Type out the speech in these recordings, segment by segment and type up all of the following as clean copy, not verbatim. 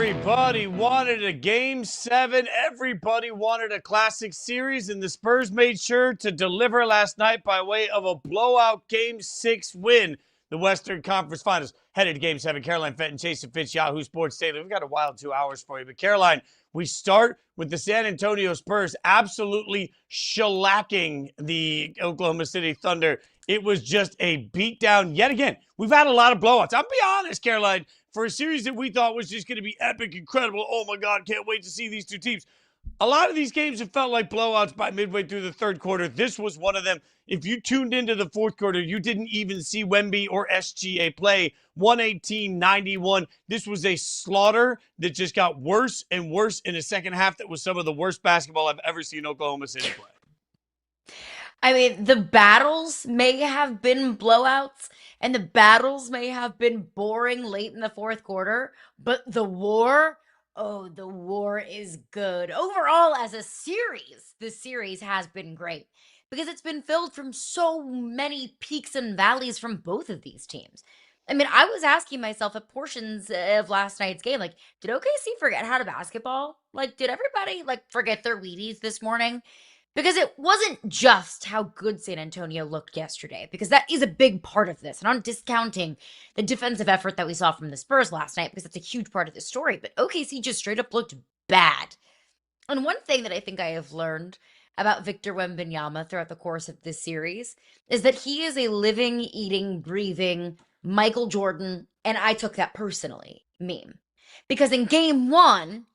Everybody wanted a Game 7. Everybody wanted a classic series, and the Spurs made sure to deliver last night by way of a blowout Game 6 win. The Western Conference Finals headed to Game 7. Caroline Fenton, Jason Fitch, Yahoo Sports Daily. We've got a wild 2 hours for you. But Caroline, we start with the San Antonio Spurs absolutely shellacking the Oklahoma City Thunder. It was just a beatdown yet again. We've had a lot of blowouts. I'll be honest, Caroline, for a series that we thought was just going to be epic, incredible. Oh my God, can't wait to see these two teams. A lot of these games have felt like blowouts by midway through the third quarter. This was one of them. If you tuned into the fourth quarter, you didn't even see Wemby or SGA play. 118-91. This was a slaughter that just got worse and worse in the second half. That was some of the worst basketball I've ever seen Oklahoma City play. I mean, the battles may have been blowouts and the battles may have been boring late in the fourth quarter, but the war is good. Overall, as a series, the series has been great because it's been filled from so many peaks and valleys from both of these teams. I mean, I was asking myself at portions of last night's game, like, did OKC forget how to basketball? Like, did everybody, forget their Wheaties this morning? Because it wasn't just how good San Antonio looked yesterday, because that is a big part of this. And I'm discounting the defensive effort that we saw from the Spurs last night, because that's a huge part of the story. But OKC just straight up looked bad. And one thing that I think I have learned about Victor Wembanyama throughout the course of this series is that he is a living, eating, breathing Michael Jordan, and I took that personally, meme. Because in game 1,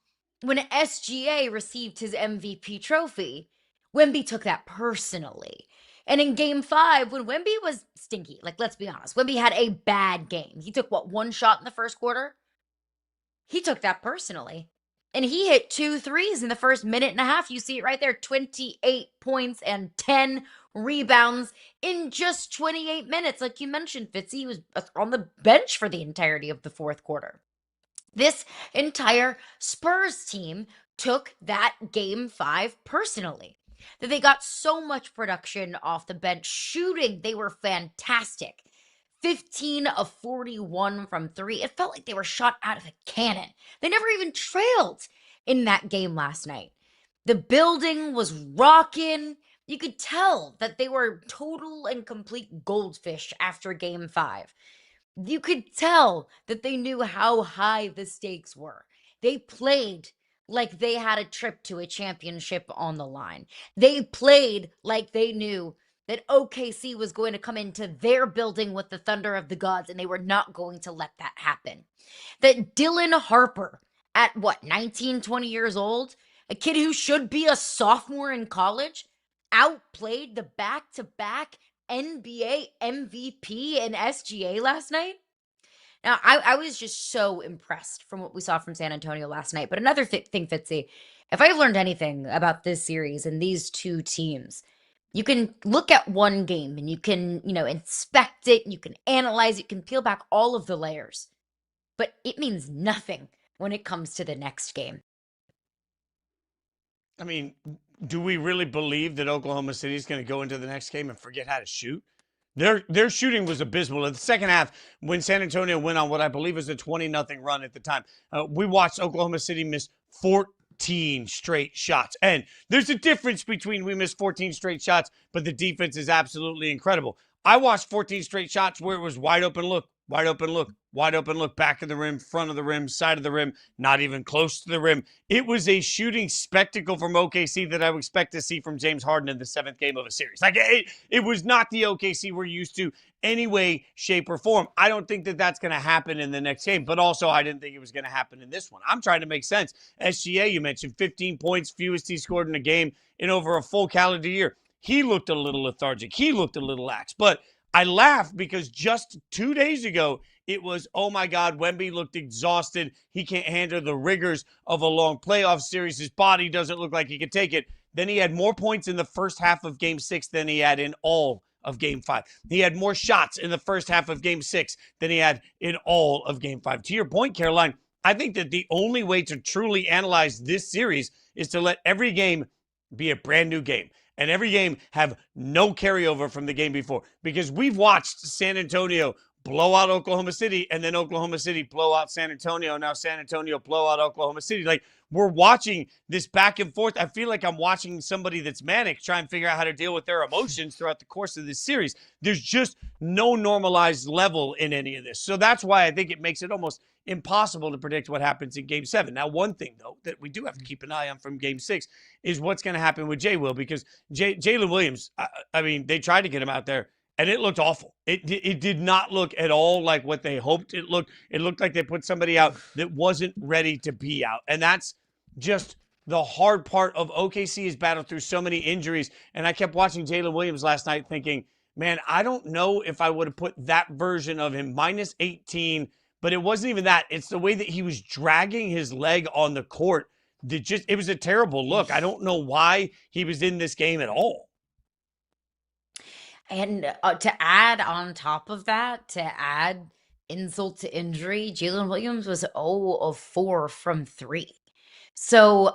when SGA received his MVP trophy, Wemby took that personally. And in game 5, when Wemby was stinky, let's be honest, Wemby had a bad game. He took, one shot in the first quarter? He took that personally. And he hit 2 threes in the first minute and a half. You see it right there, 28 points and 10 rebounds in just 28 minutes. Like you mentioned, Fitzy, he was on the bench for the entirety of the fourth quarter. This entire Spurs team took that game 5 personally. That they got so much production off the bench. Shooting, they were fantastic. 15 of 41 from 3. It felt like they were shot out of a cannon. They never even trailed in that game last night. The building was rocking. You could tell that they were total and complete goldfish after game 5. You could tell that they knew how high the stakes were. They played like they had a trip to a championship on the line. They played like they knew that OKC was going to come into their building with the thunder of the gods, and they were not going to let that happen. That Dylan Harper, at 19, 20 years old, a kid who should be a sophomore in college, outplayed the back-to-back NBA MVP and SGA last night. Now, I was just so impressed from what we saw from San Antonio last night. But another thing, Fitzy, if I've learned anything about this series and these two teams, you can look at one game and you can, inspect it, you can analyze it, you can peel back all of the layers. But it means nothing when it comes to the next game. I mean, do we really believe that Oklahoma City is going to go into the next game and forget how to shoot? Their shooting was abysmal. In the second half, when San Antonio went on what I believe is a 20-0 run at the time, we watched Oklahoma City miss 14 straight shots. And there's a difference between we missed 14 straight shots, but the defense is absolutely incredible. I watched 14 straight shots where it was wide open look, wide open look, wide open look, back of the rim, front of the rim, side of the rim, not even close to the rim. It was a shooting spectacle from OKC that I would expect to see from James Harden in the 7th game of a series. It was not the OKC we're used to any way, shape, or form. I don't think that that's going to happen in the next game, but also I didn't think it was going to happen in this one. I'm trying to make sense. SGA, you mentioned 15 points, fewest he scored in a game in over a full calendar year. He looked a little lethargic. He looked a little lax, but I laugh because just 2 days ago, it was, oh my God, Wemby looked exhausted. He can't handle the rigors of a long playoff series. His body doesn't look like he can take it. Then he had more points in the first half of game 6 than he had in all of game 5. He had more shots in the first half of game 6 than he had in all of game 5. To your point, Caroline, I think that the only way to truly analyze this series is to let every game be a brand new game. And every game have no carryover from the game before. Because we've watched San Antonio blow out Oklahoma City, and then Oklahoma City blow out San Antonio. Now San Antonio blow out Oklahoma City. Like, we're watching this back and forth. I feel like I'm watching somebody that's manic try and figure out how to deal with their emotions throughout the course of this series. There's just no normalized level in any of this. So that's why I think it makes it almost impossible to predict what happens in Game 7. Now, one thing, though, that we do have to keep an eye on from Game 6 is what's going to happen with Will, because Jalen Williams, I mean, they tried to get him out there, and it looked awful. It did not look at all like what they hoped it looked. It looked like they put somebody out that wasn't ready to be out. And that's just the hard part of OKC has battled through so many injuries. And I kept watching Jalen Williams last night thinking, man, I don't know if I would have put that version of him minus 18, but it wasn't even that. It's the way that he was dragging his leg on the court. It was a terrible look. I don't know why he was in this game at all. And to add on top of that, to add insult to injury, Jalen Williams was 0 of 4 from 3. So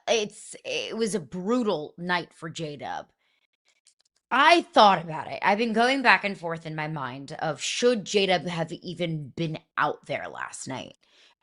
it was a brutal night for JDub. I thought about it. I've been going back and forth in my mind of should JDub have even been out there last night.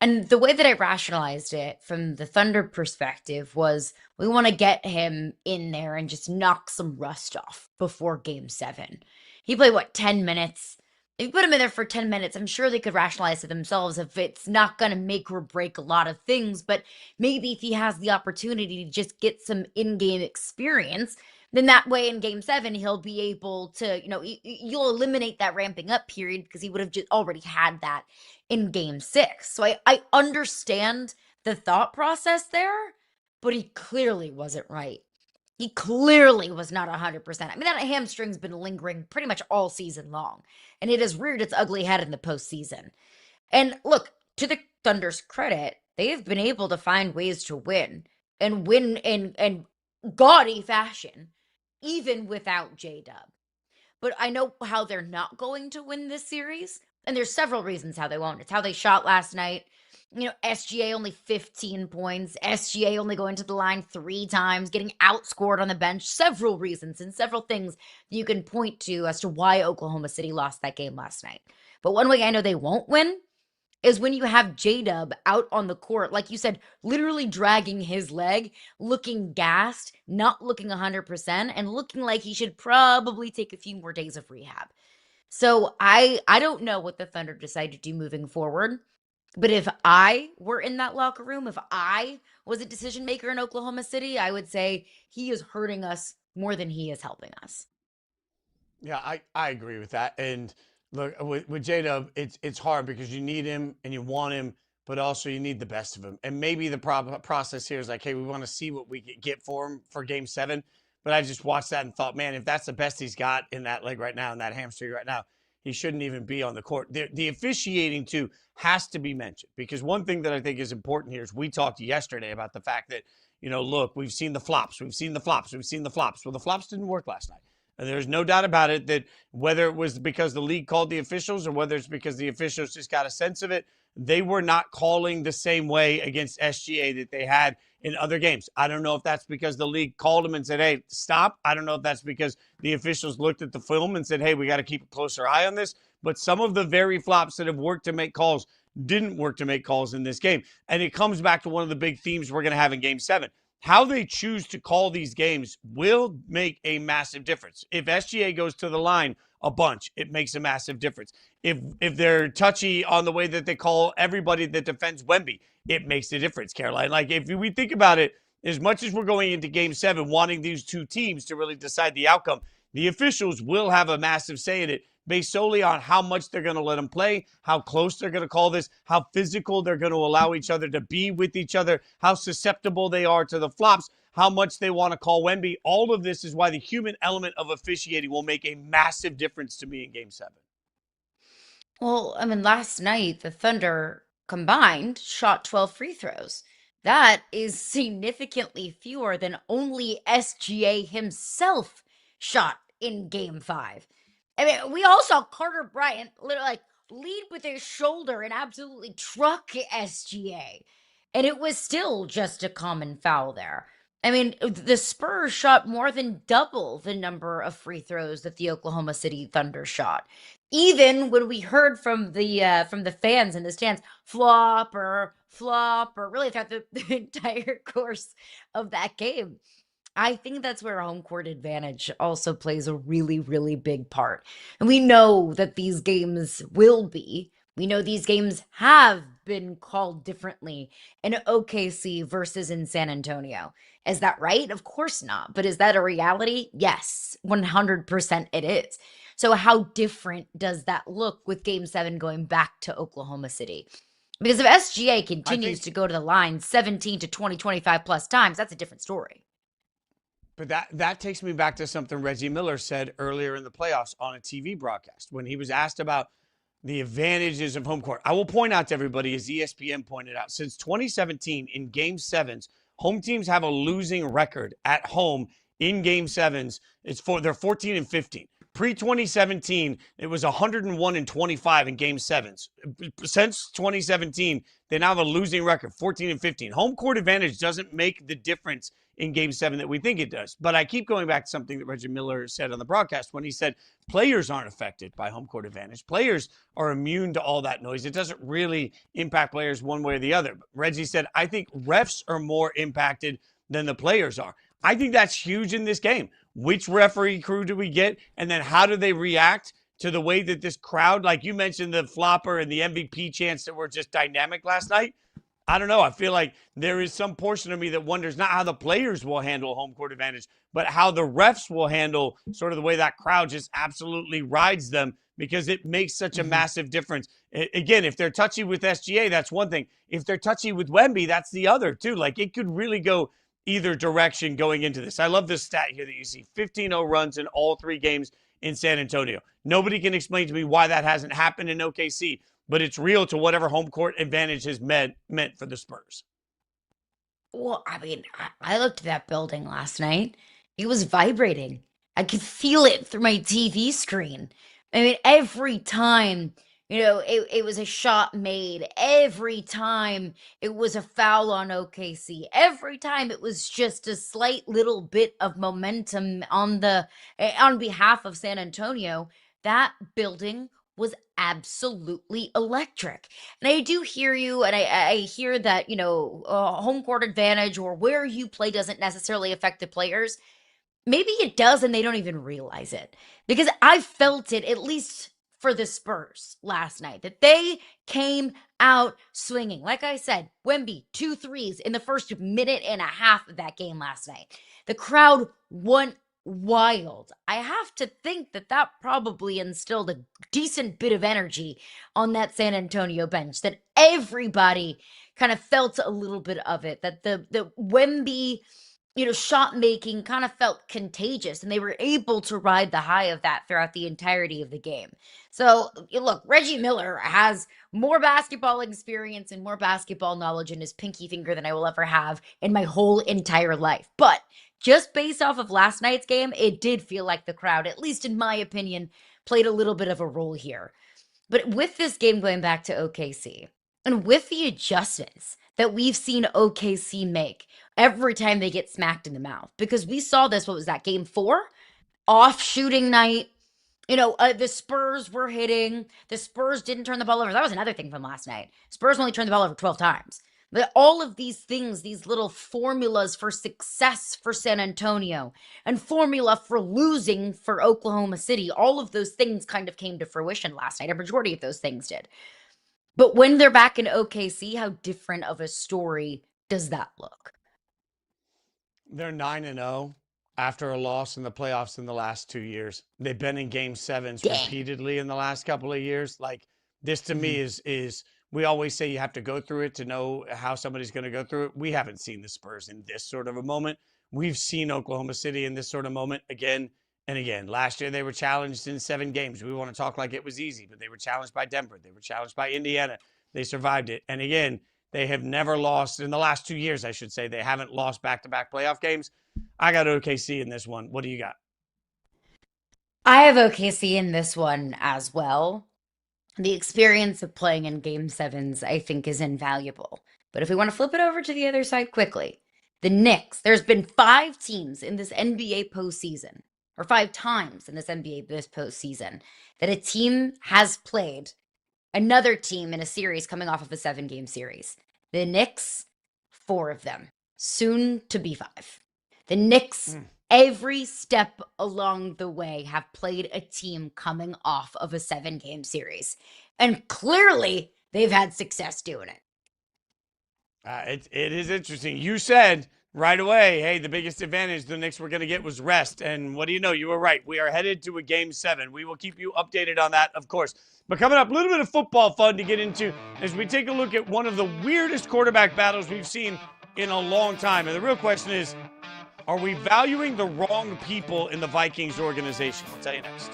And the way that I rationalized it from the Thunder perspective was we want to get him in there and just knock some rust off before Game 7. He played, 10 minutes? If you put him in there for 10 minutes, I'm sure they could rationalize to themselves if it's not going to make or break a lot of things. But maybe if he has the opportunity to just get some in-game experience, then that way in Game 7, he'll be able to, you'll eliminate that ramping up period because he would have just already had that in Game 6. So I understand the thought process there, but he clearly wasn't right. He clearly was not 100%. I mean, that hamstring's been lingering pretty much all season long, and it has reared its ugly head in the postseason. And look, to the Thunder's credit, they have been able to find ways to win, and win in gaudy fashion, even without JDub. But I know how they're not going to win this series, and there's several reasons how they won't. It's how they shot last night. SGA only 15 points. SGA only going to the line 3 times, getting outscored on the bench. Several reasons and several things you can point to as to why Oklahoma City lost that game last night. But one way I know they won't win is when you have JDub out on the court, like you said, literally dragging his leg, looking gassed, not looking 100%, and looking like he should probably take a few more days of rehab. So I don't know what the Thunder decide to do moving forward. But if I were in that locker room, if I was a decision maker in Oklahoma City, I would say he is hurting us more than he is helping us. Yeah, I agree with that. And look, with JDub, it's hard because you need him and you want him, but also you need the best of him. And maybe the process here is like, hey, we want to see what we get for him for Game 7. But I just watched that and thought, man, if that's the best he's got in that leg right now, in that hamstring right now, he shouldn't even be on the court. The officiating, too, has to be mentioned, because one thing that I think is important here is we talked yesterday about the fact that, look, we've seen the flops. We've seen the flops. We've seen the flops. Well, the flops didn't work last night. And there's no doubt about it that whether it was because the league called the officials or whether it's because the officials just got a sense of it, they were not calling the same way against SGA that they had in other games. I don't know if that's because the league called them and said, hey, stop. I don't know if that's because the officials looked at the film and said, hey, we got to keep a closer eye on this. But some of the very flops that have worked to make calls didn't work to make calls in this game. And it comes back to one of the big themes we're going to have in Game 7. How they choose to call these games will make a massive difference. If SGA goes to the line a bunch, it makes a massive difference. If they're touchy on the way that they call everybody that defends Wemby, it makes a difference, Caroline. Like, if we think about it, as much as we're going into Game 7 wanting these two teams to really decide the outcome, the officials will have a massive say in it based solely on how much they're going to let them play, how close they're going to call this, how physical they're going to allow each other to be with each other, how susceptible they are to the flops, how much they want to call Wemby. All of this is why the human element of officiating will make a massive difference to me in Game 7. Well, I mean, last night the Thunder combined shot 12 free throws. That is significantly fewer than only SGA himself shot in Game 5. I mean, we all saw Carter Bryant literally lead with his shoulder and absolutely truck SGA. And it was still just a common foul there. I mean, the Spurs shot more than double the number of free throws that the Oklahoma City Thunder shot. Even when we heard from the fans in the stands, flop, or really throughout the entire course of that game. I think that's where home court advantage also plays a really, really big part. And we know that these games will be. We know these games have been called differently in OKC versus in San Antonio. Is that right? Of course not. But is that a reality? Yes, 100% it is. So, how different does that look with game seven going back to Oklahoma City? Because if SGA continues to go to the line 17 to 20, 25 plus times, that's a different story. But that takes me back to something Reggie Miller said earlier in the playoffs on a TV broadcast when he was asked about the advantages of home court. I will point out to everybody, as ESPN pointed out, since 2017 in game sevens, home teams have a losing record at home in game sevens. They're 14 and 15. Pre-2017, it was 101 and 25 in game sevens. Since 2017, they now have a losing record, 14 and 15. Home court advantage doesn't make the difference in game seven that we think it does. But I keep going back to something that Reggie Miller said on the broadcast when he said players aren't affected by home court advantage. Players are immune to all that noise. It doesn't really impact players one way or the other. But Reggie said, I think refs are more impacted than the players are. I think that's huge in this game. Which referee crew do we get? And then how do they react to the way that this crowd, like you mentioned, the flopper and the MVP chants that were just dynamic last night? I don't know. I feel like there is some portion of me that wonders not how the players will handle home court advantage, but how the refs will handle sort of the way that crowd just absolutely rides them, because it makes such a massive difference. Again, if they're touchy with SGA, that's one thing. If they're touchy with Wemby, that's the other too. Like, it could really go either direction going into this. I love this stat here that you see: 15-0 runs in all three games in San Antonio. Nobody can explain to me why that hasn't happened in OKC, but it's real to whatever home court advantage has meant for the Spurs. Well, I mean, I looked at that building last night. It was vibrating. I could feel it through my TV screen. I mean, every time, it was a shot made. Every time it was a foul on OKC. Every time it was just a slight little bit of momentum on behalf of San Antonio. That building was absolutely electric. And I do hear you, and I hear that, home court advantage or where you play doesn't necessarily affect the players. Maybe it does, and they don't even realize it. Because I felt it, at least for the Spurs last night, that they came out swinging. Like I said, Wemby, 2 threes in the first minute and a half of that game last night. The crowd went wild. I have to think that probably instilled a decent bit of energy on that San Antonio bench, that everybody kind of felt a little bit of it, that the Wemby, shot making kind of felt contagious, and they were able to ride the high of that throughout the entirety of the game. So, look, Reggie Miller has more basketball experience and more basketball knowledge in his pinky finger than I will ever have in my whole entire life. But just based off of last night's game, it did feel like the crowd, at least in my opinion, played a little bit of a role here. But with this game going back to OKC, and with the adjustments that we've seen OKC make every time they get smacked in the mouth, because we saw this, what was that, game 4? Off shooting night. The Spurs were hitting. The Spurs didn't turn the ball over. That was another thing from last night. Spurs only turned the ball over 12 times. But all of these things, these little formulas for success for San Antonio and formula for losing for Oklahoma City, all of those things kind of came to fruition last night. A majority of those things did. But when they're back in OKC, how different of a story does that look? They're 9-0 after a loss in the playoffs in the last 2 years. They've been in game sevens repeatedly in the last couple of years. Like, this to me is we always say you have to go through it to know how somebody's going to go through it. We haven't seen the Spurs in this sort of a moment. We've seen Oklahoma City in this sort of moment again and again. Last year, they were challenged in 7 games. We want to talk like it was easy, but they were challenged by Denver. They were challenged by Indiana. They survived it. And again, they have never lost in the last 2 years, I should say. They haven't lost back-to-back playoff games. I got OKC in this one. What do you got? I have OKC in this one as well. The experience of playing in game sevens, I think, is invaluable. But if we want to flip it over to the other side quickly, The Knicks, there's been 5 teams in this NBA postseason, or 5 times in this NBA this postseason, that a team has played another team in a series coming off of a 7-game series. The Knicks, 4 of them, soon to be 5. The Knicks, every step along the way, have played a team coming off of a 7-game series. And clearly, they've had success doing it. It is interesting. You said right away, hey, the biggest advantage the Knicks were going to get was rest. And what do you know? You were right. We are headed to a Game 7. We will keep you updated on that, of course. But coming up, a little bit of football fun to get into as we take a look at one of the weirdest quarterback battles we've seen in a long time. And the real question is, are we valuing the wrong people in the Vikings organization? I'll tell you next.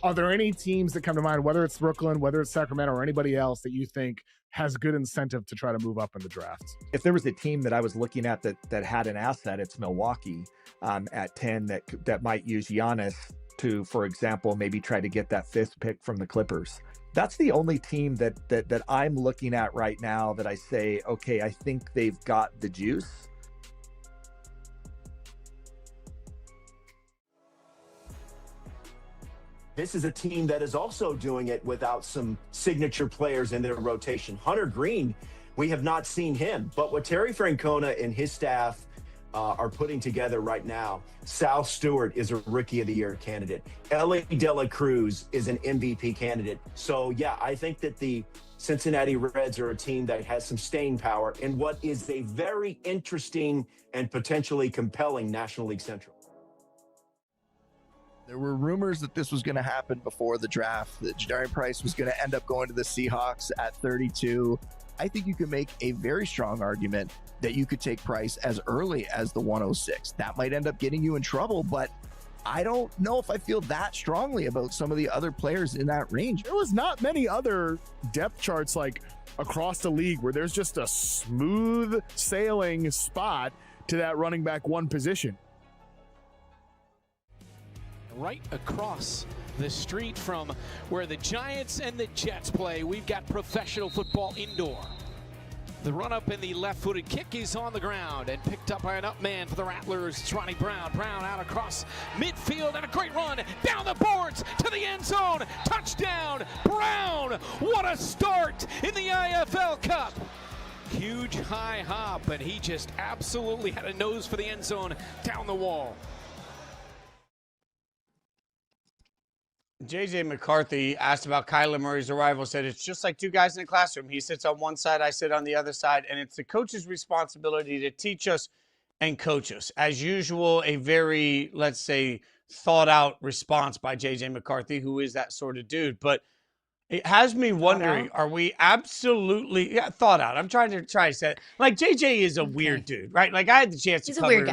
Are there any teams that come to mind, whether it's Brooklyn, whether it's Sacramento, or anybody else that you think has good incentive to try to move up in the draft? If there was a team that I was looking at that had an asset, it's Milwaukee at 10 that might use Giannis to, for example, maybe try to get that 5th pick from the Clippers. That's the only team that I'm looking at right now that I say, okay, I think they've got the juice. This is a team that is also doing it without some signature players in their rotation. Hunter Green, we have not seen him, but what Terry Francona and his staff are putting together right now, Sal Stewart is a Rookie of the Year candidate. Ellie De La Cruz is an MVP candidate. So, yeah, I think that the Cincinnati Reds are a team that has some staying power in what is a very interesting and potentially compelling National League Central. There were rumors that this was going to happen before the draft, that Jadarian Price was going to end up going to the Seahawks at 32. I think you can make a very strong argument that you could take Price as early as the 106. That might end up getting you in trouble, but I don't know if I feel that strongly about some of the other players in that range. There was not many other depth charts like across the league where there's just a smooth sailing spot to that running back 1 position. Right across the street from where the Giants and the Jets play, we've got professional football indoor. The run up in the left-footed kick is on the ground and picked up by an up man for the Rattlers. It's Ronnie Brown. Brown out across midfield and a great run down the boards to the end zone. Touchdown, Brown. What a start in the IFL Cup. Huge high hop, and he just absolutely had a nose for the end zone down the wall. JJ McCarthy asked about Kyler Murray's arrival, said it's just like 2 guys in a classroom. He sits on one side, I sit on the other side, and it's the coach's responsibility to teach us and coach us. As usual, a very, let's say, thought out response by JJ McCarthy, who is that sort of dude. But it has me wondering, are we absolutely thought out? I'm trying to say, like, JJ is a weird dude, right? Like, I had the chance to cover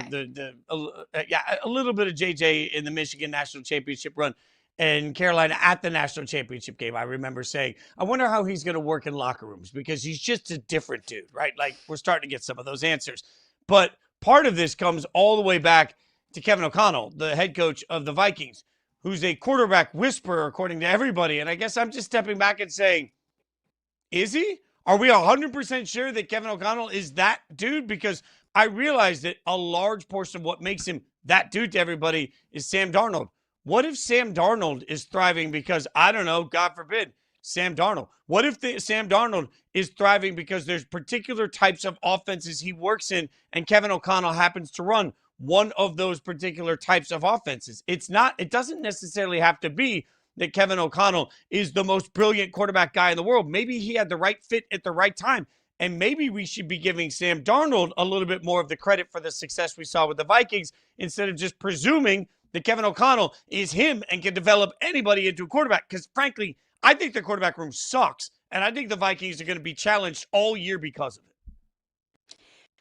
a little bit of JJ in the Michigan National Championship run. And Carolina at the national championship game, I remember saying, I wonder how he's going to work in locker rooms because he's just a different dude, right? Like, we're starting to get some of those answers. But part of this comes all the way back to Kevin O'Connell, the head coach of the Vikings, who's a quarterback whisperer, according to everybody. And I guess I'm just stepping back and saying, is he? Are we 100% sure that Kevin O'Connell is that dude? Because I realize that a large portion of what makes him that dude to everybody is Sam Darnold. What if Sam Darnold is thriving because, I don't know, God forbid, Sam Darnold? What if Sam Darnold is thriving because there's particular types of offenses he works in and Kevin O'Connell happens to run one of those particular types of offenses? It doesn't necessarily have to be that Kevin O'Connell is the most brilliant quarterback guy in the world. Maybe he had the right fit at the right time. And maybe we should be giving Sam Darnold a little bit more of the credit for the success we saw with the Vikings instead of just presuming that Kevin O'Connell is him and can develop anybody into a quarterback. Because, frankly, I think the quarterback room sucks. And I think the Vikings are going to be challenged all year because of it.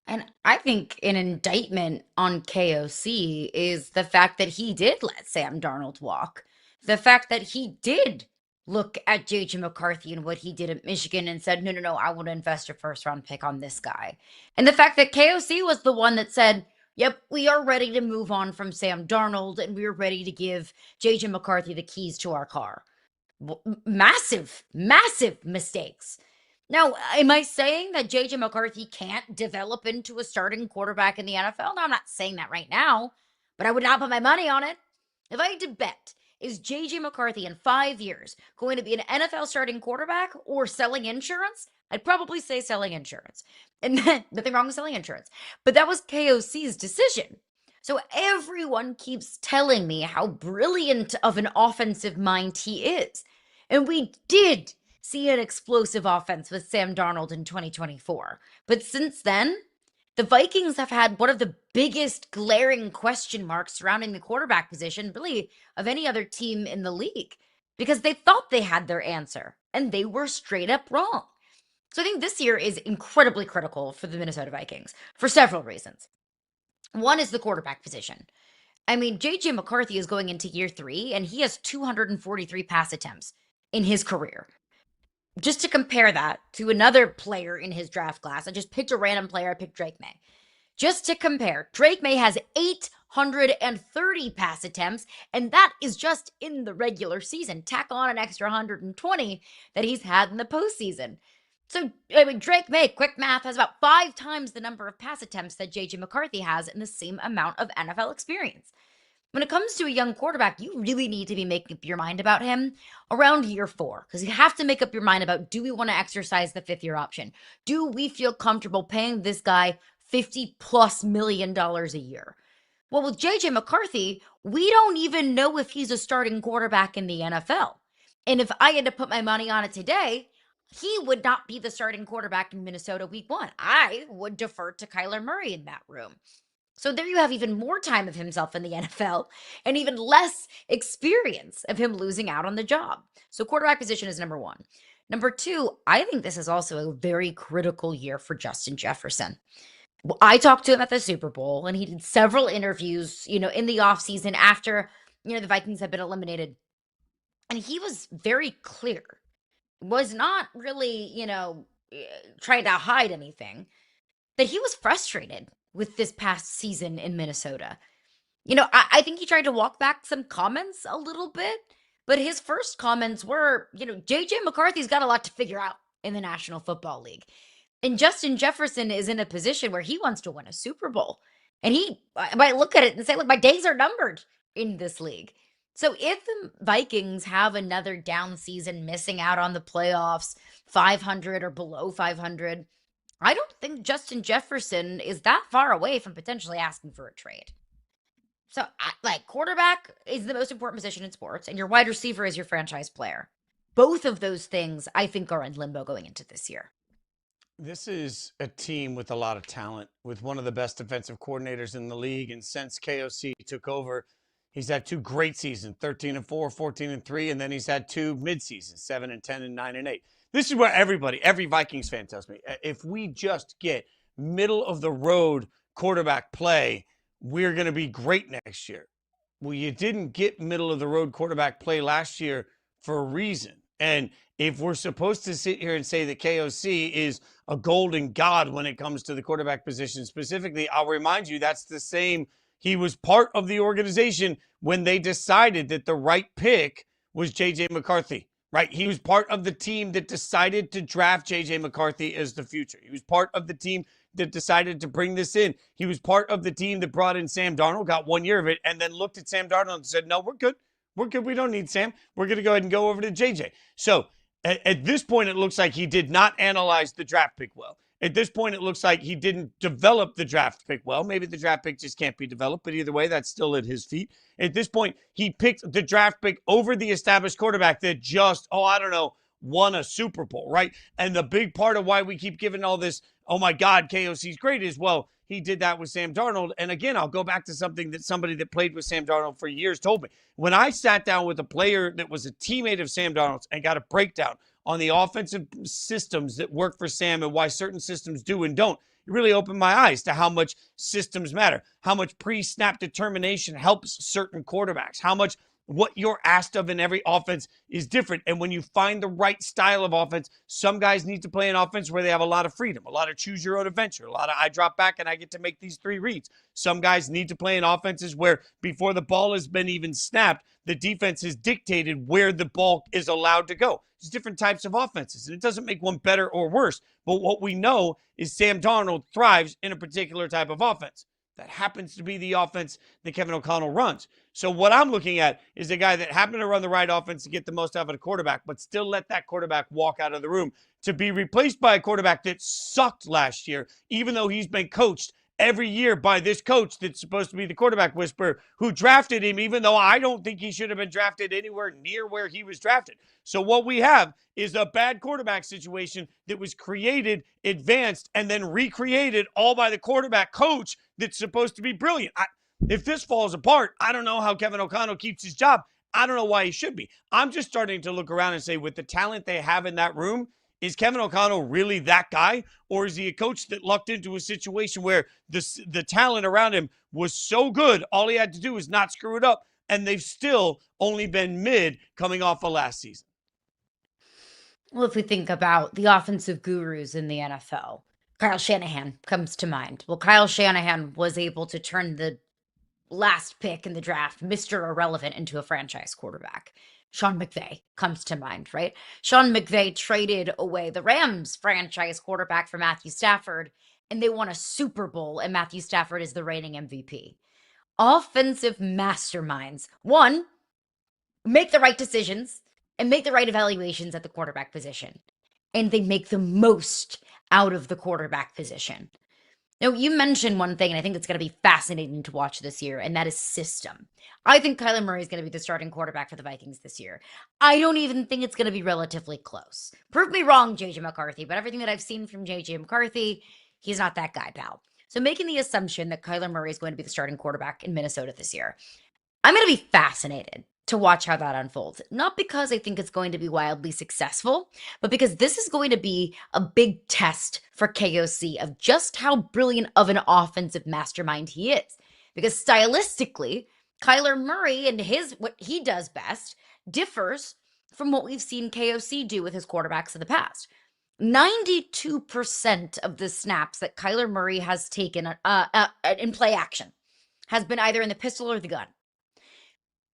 And I think an indictment on KOC is the fact that he did let Sam Darnold walk. The fact that he did look at JJ McCarthy and what he did at Michigan and said, no, I want to invest a first-round pick on this guy. And the fact that KOC was the one that said, yep, we are ready to move on from Sam Darnold, and we are ready to give JJ McCarthy the keys to our car. Massive, massive mistakes. Now, am I saying that JJ McCarthy can't develop into a starting quarterback in the NFL? No, I'm not saying that right now, but I would not put my money on it. If I had to bet, is JJ McCarthy in 5 years going to be an NFL starting quarterback or selling insurance? I'd probably say selling insurance. And nothing wrong with selling insurance. But that was KOC's decision. So everyone keeps telling me how brilliant of an offensive mind he is. And we did see an explosive offense with Sam Darnold in 2024. But since then, the Vikings have had one of the biggest glaring question marks surrounding the quarterback position, really, of any other team in the league, because they thought they had their answer, and they were straight up wrong. So I think this year is incredibly critical for the Minnesota Vikings for several reasons. One is the quarterback position. I mean, JJ McCarthy is going into year 3, and he has 243 pass attempts in his career. Just to compare that to another player in his draft class, I just picked a random player. I picked Drake May. Just to compare, Drake May has 830 pass attempts, and that is just in the regular season. Tack on an extra 120 that he's had in the postseason. So, I mean, Drake May, quick math, has about 5 times the number of pass attempts that JJ McCarthy has in the same amount of NFL experience. When it comes to a young quarterback, you really need to be making up your mind about him around year 4, because you have to make up your mind about, do we want to exercise the 5th-year option? Do we feel comfortable paying this guy $50+ million a year? Well, with JJ McCarthy, we don't even know if he's a starting quarterback in the NFL. And if I had to put my money on it today, he would not be the starting quarterback in Minnesota week 1. I would defer to Kyler Murray in that room. So there you have even more time of himself in the NFL and even less experience of him losing out on the job. So quarterback position is number 1. Number 2, I think this is also a very critical year for Justin Jefferson. Well, I talked to him at the Super Bowl, and he did several interviews, in the offseason after, the Vikings had been eliminated. And he was very clear. Was not really, trying to hide anything, that he was frustrated with this past season in Minnesota. I think he tried to walk back some comments a little bit, but his first comments were, JJ McCarthy's got a lot to figure out in the National Football League. And Justin Jefferson is in a position where he wants to win a Super Bowl. And he might look at it and say, look, my days are numbered in this league. So if the Vikings have another down season, missing out on the playoffs, 500 or below 500, I don't think Justin Jefferson is that far away from potentially asking for a trade. So, quarterback is the most important position in sports, and your wide receiver is your franchise player. Both of those things, I think, are in limbo going into this year. This is a team with a lot of talent, with one of the best defensive coordinators in the league. And since KOC took over, he's had 2 great seasons, 13-4, 14-3, and then he's had 2 mid-seasons, 7-10 and 9-8. This is where every Vikings fan tells me, if we just get middle-of-the-road quarterback play, we're going to be great next year. Well, you didn't get middle-of-the-road quarterback play last year for a reason. And if we're supposed to sit here and say that KOC is a golden god when it comes to the quarterback position specifically, I'll remind you that's the same. He was part of the organization when they decided that the right pick was J.J. McCarthy. Right? He was part of the team that decided to draft J.J. McCarthy as the future. He was part of the team that decided to bring this in. He was part of the team that brought in Sam Darnold, got 1 year of it, and then looked at Sam Darnold and said, no, we're good. We're good. We don't need Sam. We're going to go ahead and go over to J.J. So at this point, it looks like he did not analyze the draft pick well. At this point, it looks like he didn't develop the draft pick well. Maybe the draft pick just can't be developed, but either way, that's still at his feet. At this point, he picked the draft pick over the established quarterback that just, won a Super Bowl, right? And the big part of why we keep giving all this, oh my God, KOC's great is, well, he did that with Sam Darnold. And again, I'll go back to something that somebody that played with Sam Darnold for years told me. When I sat down with a player that was a teammate of Sam Darnold's and got a breakdown on the offensive systems that work for Sam and why certain systems do and don't, it really opened my eyes to how much systems matter, how much pre-snap determination helps certain quarterbacks, how much what you're asked of in every offense is different. And when you find the right style of offense, some guys need to play an offense where they have a lot of freedom, a lot of choose your own adventure, a lot of I drop back and I get to make these 3 reads. Some guys need to play in offenses where before the ball has been even snapped, the defense has dictated where the ball is allowed to go. There's different types of offenses, and it doesn't make one better or worse. But what we know is Sam Darnold thrives in a particular type of offense. That happens to be the offense that Kevin O'Connell runs. So what I'm looking at is a guy that happened to run the right offense to get the most out of a quarterback, but still let that quarterback walk out of the room to be replaced by a quarterback that sucked last year, even though he's been coached every year by this coach that's supposed to be the quarterback whisperer who drafted him, even though I don't think he should have been drafted anywhere near where he was drafted. So what we have is a bad quarterback situation that was created, advanced, and then recreated all by the quarterback coach that's supposed to be brilliant. If this falls apart, I don't know how Kevin O'Connell keeps his job. I don't know why he should be. I'm just starting to look around and say, with the talent they have in that room, is Kevin O'Connell really that guy? Or is he a coach that lucked into a situation where the talent around him was so good, all he had to do was not screw it up, and they've still only been mid coming off of last season? Well, if we think about the offensive gurus in the NFL, Kyle Shanahan comes to mind. Well, Kyle Shanahan was able to turn the last pick in the draft, Mr. Irrelevant, into a franchise quarterback. Sean McVay comes to mind, right? Sean McVay traded away the Rams franchise quarterback for Matthew Stafford, and they won a Super Bowl, and Matthew Stafford is the reigning MVP. Offensive masterminds, one, make the right decisions and make the right evaluations at the quarterback position, and they make the most out of the quarterback position. Now, you mentioned one thing, and I think it's going to be fascinating to watch this year, and that is system. I think Kyler Murray is going to be the starting quarterback for the Vikings this year. I don't even think it's going to be relatively close. Prove me wrong, JJ McCarthy, but everything that I've seen from JJ McCarthy, he's not that guy, pal. So making the assumption that Kyler Murray is going to be the starting quarterback in Minnesota this year, I'm going to be fascinated to watch how that unfolds. Not because I think it's going to be wildly successful, but because this is going to be a big test for KOC of just how brilliant of an offensive mastermind he is. Because stylistically, Kyler Murray and what he does best differs from what we've seen KOC do with his quarterbacks in the past. 92% of the snaps that Kyler Murray has taken in play action has been either in the pistol or the gun.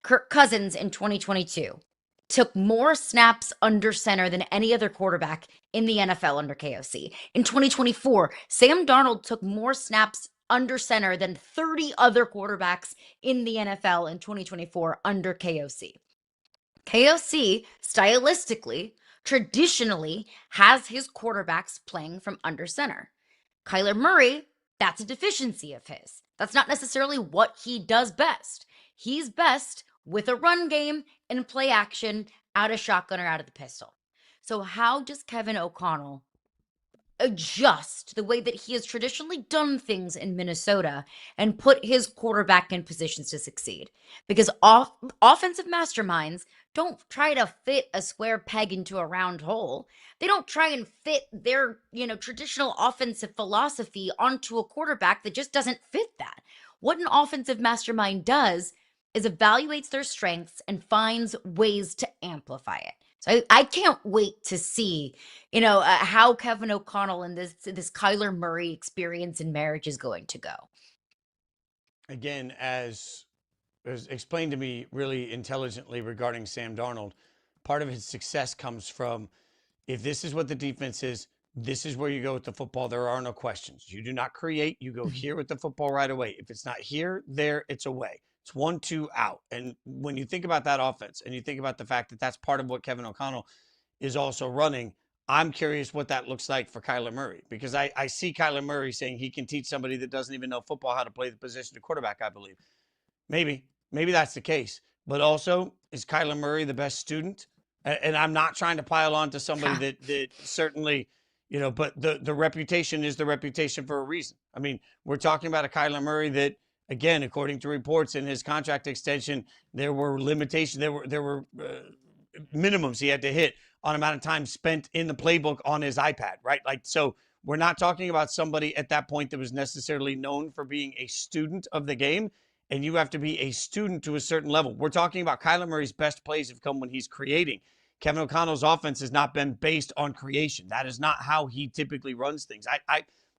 Kirk Cousins in 2022 took more snaps under center than any other quarterback in the NFL under KOC. In 2024, Sam Darnold took more snaps under center than 30 other quarterbacks in the NFL in 2024 under KOC. KOC, stylistically, traditionally has his quarterbacks playing from under center. Kyler Murray, that's a deficiency of his. That's not necessarily what he does best. He's best with a run game and play action out of shotgun or out of the pistol. So how does Kevin O'Connell adjust the way that he has traditionally done things in Minnesota and put his quarterback in positions to succeed? Because offensive masterminds don't try to fit a square peg into a round hole. They don't try and fit their, traditional offensive philosophy onto a quarterback that just doesn't fit that. What an offensive mastermind does is evaluates their strengths and finds ways to amplify it. So I can't wait to see, how Kevin O'Connell and this Kyler Murray experience in marriage is going to go. Again, as explained to me really intelligently regarding Sam Darnold, part of his success comes from, if this is what the defense is, this is where you go with the football. There are no questions. You do not create. You go here with the football right away. If it's not here, there, it's away. It's 1-2 out. And when you think about that offense and you think about the fact that that's part of what Kevin O'Connell is also running, I'm curious what that looks like for Kyler Murray, because I see Kyler Murray saying he can teach somebody that doesn't even know football how to play the position of quarterback, I believe. Maybe that's the case. But also, is Kyler Murray the best student? And I'm not trying to pile on to somebody that certainly, but the reputation is the reputation for a reason. I mean, we're talking about a Kyler Murray that, again, according to reports in his contract extension, there were limitations. There were minimums he had to hit on amount of time spent in the playbook on his iPad, right? So we're not talking about somebody at that point that was necessarily known for being a student of the game. and you have to be a student to a certain level. We're talking about Kyler Murray's best plays have come when he's creating. Kevin O'Connell's offense has not been based on creation. That is not how he typically runs things.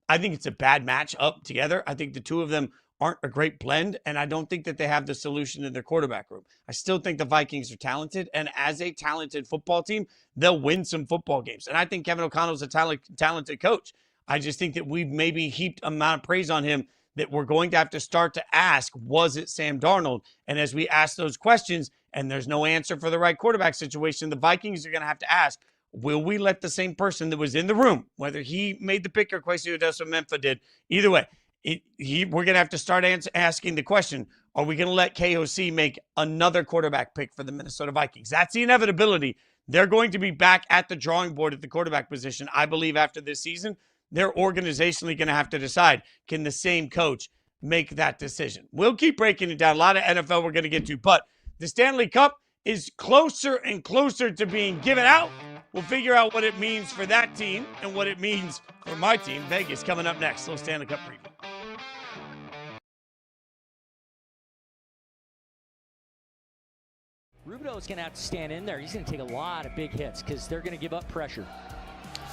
I think it's a bad match up together. I think the two of them aren't a great blend, and I don't think that they have the solution in their quarterback room. I still think the Vikings are talented, and as a talented football team, they'll win some football games. And I think Kevin O'Connell's a talented coach. I just think that we've maybe heaped amount of praise on him that we're going to have to start to ask, was it Sam Darnold? And as we ask those questions, and there's no answer for the right quarterback situation, the Vikings are going to have to ask, will we let the same person that was in the room, whether he made the pick or Kwesi Adesanya did, either way, we're going to have to start asking the question, are we going to let KOC make another quarterback pick for the Minnesota Vikings? That's the inevitability. They're going to be back at the drawing board at the quarterback position, I believe, after this season. They're organizationally going to have to decide, can the same coach make that decision? We'll keep breaking it down. A lot of NFL we're going to get to, but the Stanley Cup is closer and closer to being given out. We'll figure out what it means for that team and what it means for my team, Vegas, coming up next. Little Stanley Cup preview. Rubido's going to have to stand in there. He's going to take a lot of big hits because they're going to give up pressure.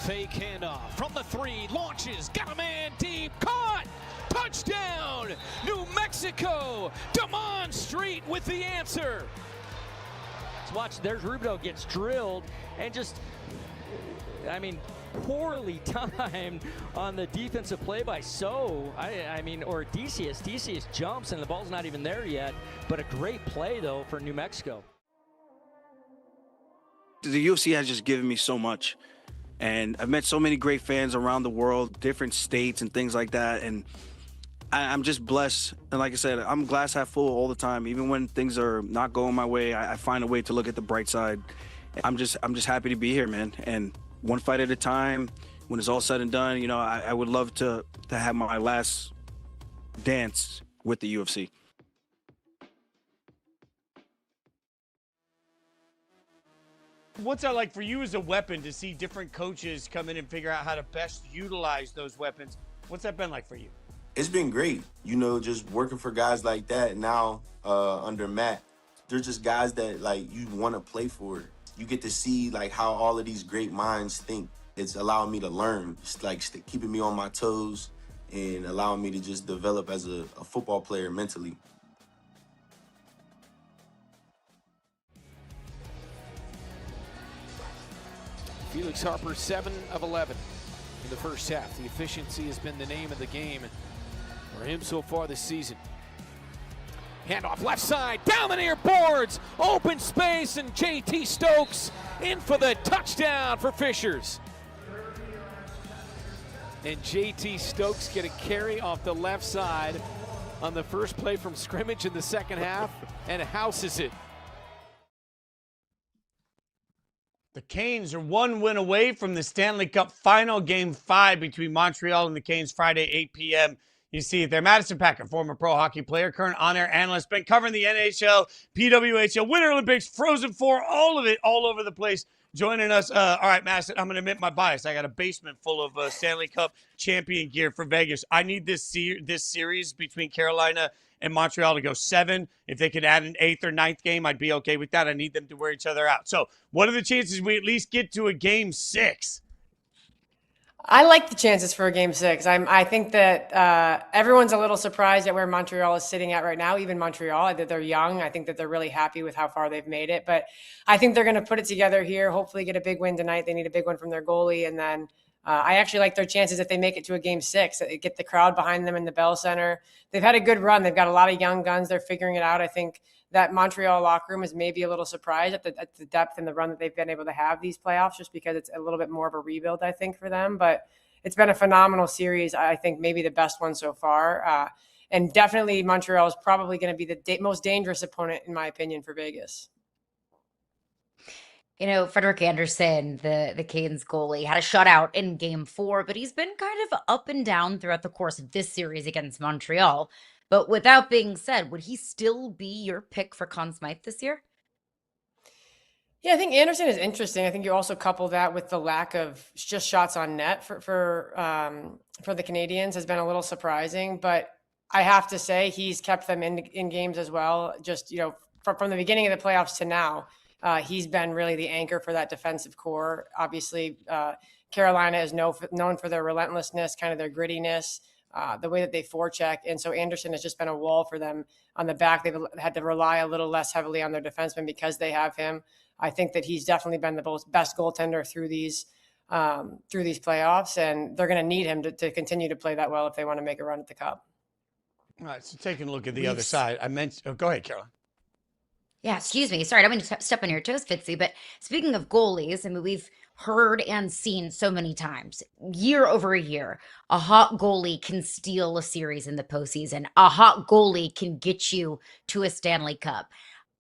Fake handoff from the 3, launches, got a man deep, caught, touchdown, New Mexico, Damon Street with the answer. Let's watch, there's Rubido gets drilled and just, poorly timed on the defensive play by or Decius. Decius jumps and the ball's not even there yet, but a great play though for New Mexico. The UFC has just given me so much. And I've met so many great fans around the world, different states and things like that. And I'm just blessed. And like I said, I'm glass half full all the time. Even when things are not going my way, I find a way to look at the bright side. I'm just happy to be here, man. And one fight at a time, when it's all said and done, I would love to have my last dance with the UFC. What's that like for you as a weapon to see different coaches come in and figure out how to best utilize those weapons? What's that been like for you? It's been great, just working for guys like that now under Matt. They're just guys that you want to play for. You get to see how all of these great minds think. It's allowing me to learn. It's keeping me on my toes and allowing me to just develop as a football player mentally. Felix Harper, 7 of 11 in the first half. The efficiency has been the name of the game for him so far this season. Handoff left side, down the near boards, open space, and JT Stokes in for the touchdown for Fishers. And JT Stokes get a carry off the left side on the first play from scrimmage in the second half and houses it. The Canes are one win away from the Stanley Cup final, Game 5 between Montreal and the Canes, Friday, 8 p.m. You see it there. Madison Packer, former pro hockey player, current on-air analyst, been covering the NHL, PWHL, Winter Olympics, Frozen Four, all of it, all over the place, joining us. All right, Madison, I'm going to admit my bias. I got a basement full of Stanley Cup champion gear for Vegas. I need this series between Carolina and Montreal to go 7. If they could add an 8th or 9th game, I'd be okay with that. I need them to wear each other out. So what are the chances we at least get to a Game 6? I like the chances for a Game 6. I think that everyone's a little surprised at where Montreal is sitting at right now, even Montreal. That they're young. I think that they're really happy with how far they've made it. But I think they're going to put it together here, hopefully get a big win tonight. They need a big one from their goalie. And then I actually like their chances if they make it to a Game 6, get the crowd behind them in the Bell Center. They've had a good run. They've got a lot of young guns. They're figuring it out. I think that Montreal locker room is maybe a little surprised at the depth and the run that they've been able to have these playoffs, just because it's a little bit more of a rebuild, I think, for them. But it's been a phenomenal series. I think maybe the best one so far. And definitely Montreal is probably going to be the most dangerous opponent, in my opinion, for Vegas. Frederik Andersen, the Canes goalie, had a shutout in Game 4, but he's been kind of up and down throughout the course of this series against Montreal. But with that being said, would he still be your pick for Conn Smythe this year? Yeah, I think Andersen is interesting. I think you also couple that with the lack of just shots on net for the Canadians has been a little surprising. But I have to say he's kept them in games as well. Just, from the beginning of the playoffs to now, he's been really the anchor for that defensive core. Obviously, Carolina is known for their relentlessness, kind of their grittiness, the way that they forecheck. And so Anderson has just been a wall for them on the back. They've had to rely a little less heavily on their defensemen because they have him. I think that he's definitely been the best goaltender through these playoffs, and they're going to need him to continue to play that well if they want to make a run at the Cup. All right, so taking a look at the other side, I mentioned. Go ahead, Caroline. Yeah, excuse me. Sorry, I don't mean to step on your toes, Fitzy. But speaking of goalies, I mean, we've heard and seen so many times, year over year, a hot goalie can steal a series in the postseason. A hot goalie can get you to a Stanley Cup.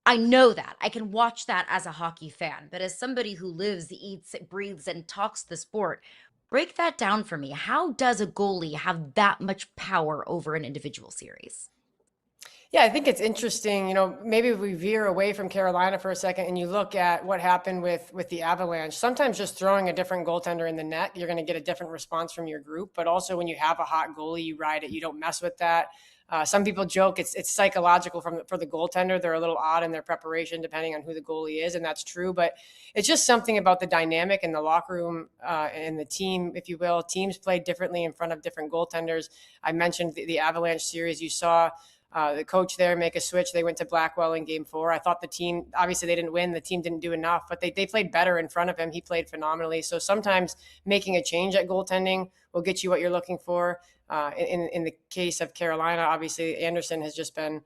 I know that. I can watch that as a hockey fan. But as somebody who lives, eats, breathes, and talks the sport, break that down for me. How does a goalie have that much power over an individual series? Yeah, I think it's interesting. Maybe we veer away from Carolina for a second and you look at what happened with the Avalanche. Sometimes just throwing a different goaltender in the net, you're going to get a different response from your group. But also when you have a hot goalie, you ride it. You don't mess with that. Some people joke it's psychological for the goaltender. They're a little odd in their preparation depending on who the goalie is, and that's true. But it's just something about the dynamic in the locker room and the team, if you will. Teams play differently in front of different goaltenders. I mentioned the Avalanche series. You saw the coach there make a switch. They went to Blackwell in Game 4. I thought the team, obviously they didn't win. The team didn't do enough, but they played better in front of him. He played phenomenally. So sometimes making a change at goaltending will get you what you're looking for. In the case of Carolina, obviously Anderson has just been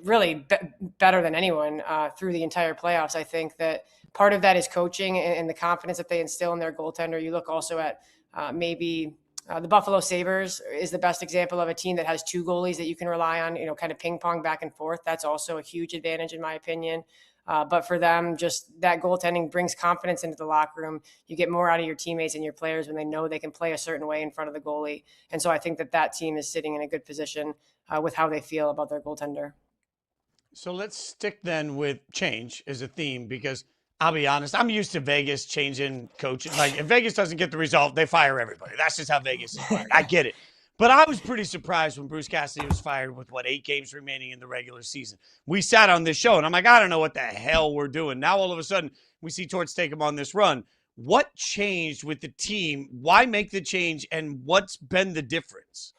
really better than anyone through the entire playoffs. I think that part of that is coaching and the confidence that they instill in their goaltender. You look also at maybe the Buffalo Sabres is the best example of a team that has two goalies that you can rely on, kind of ping pong back and forth. That's also a huge advantage in my opinion. But for them, just that goaltending brings confidence into the locker room. You get more out of your teammates and your players when they know they can play a certain way in front of the goalie. And so I think that team is sitting in a good position with how they feel about their goaltender. So let's stick then with change as a theme, because I'll be honest, I'm used to Vegas changing coaches. Like, if Vegas doesn't get the result, they fire everybody. That's just how Vegas is fired. I get it. But I was pretty surprised when Bruce Cassidy was fired with, 8 games remaining in the regular season. We sat on this show, and I'm like, I don't know what the hell we're doing. Now, all of a sudden, we see Torts take him on this run. What changed with the team? Why make the change, and what's been the difference?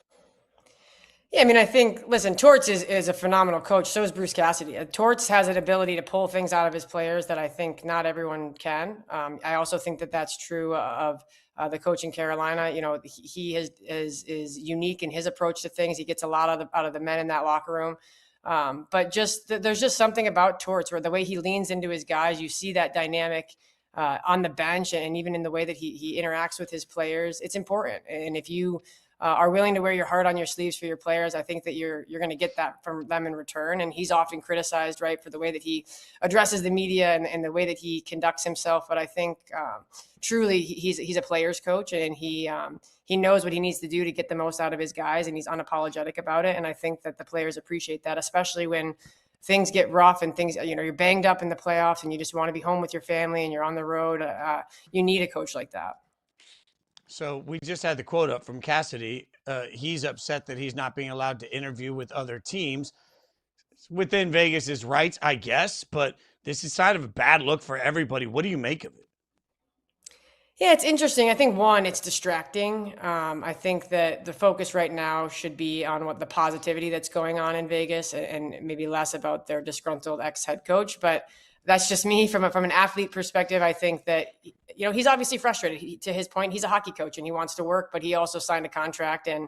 Yeah, I mean, I think, listen, Torts is a phenomenal coach. So is Bruce Cassidy. Torts has an ability to pull things out of his players that I think not everyone can. I also think that that's true of the coach in Carolina. He is unique in his approach to things. He gets a lot out of the men in that locker room. But there's just something about Torts where the way he leans into his guys, you see that dynamic on the bench and even in the way that he interacts with his players. It's important. And if you are willing to wear your heart on your sleeves for your players, I think that you're going to get that from them in return. And he's often criticized, right, for the way that he addresses the media and the way that he conducts himself. But I think truly he's a player's coach, and he knows what he needs to do to get the most out of his guys, and he's unapologetic about it. And I think that the players appreciate that, especially when things get rough and things, you're banged up in the playoffs and you just want to be home with your family and you're on the road. You need a coach like that. So we just had the quote up from Cassidy. He's upset that he's not being allowed to interview with other teams. It's within Vegas's rights, I guess, but this is kind of a bad look for everybody. What do you make of it? Yeah, it's interesting. I think one, it's distracting. I think that the focus right now should be on what the positivity that's going on in Vegas and maybe less about their disgruntled ex-head coach. But that's just me from an athlete perspective. I think that, he's obviously frustrated. To his point, he's a hockey coach and he wants to work, but he also signed a contract, and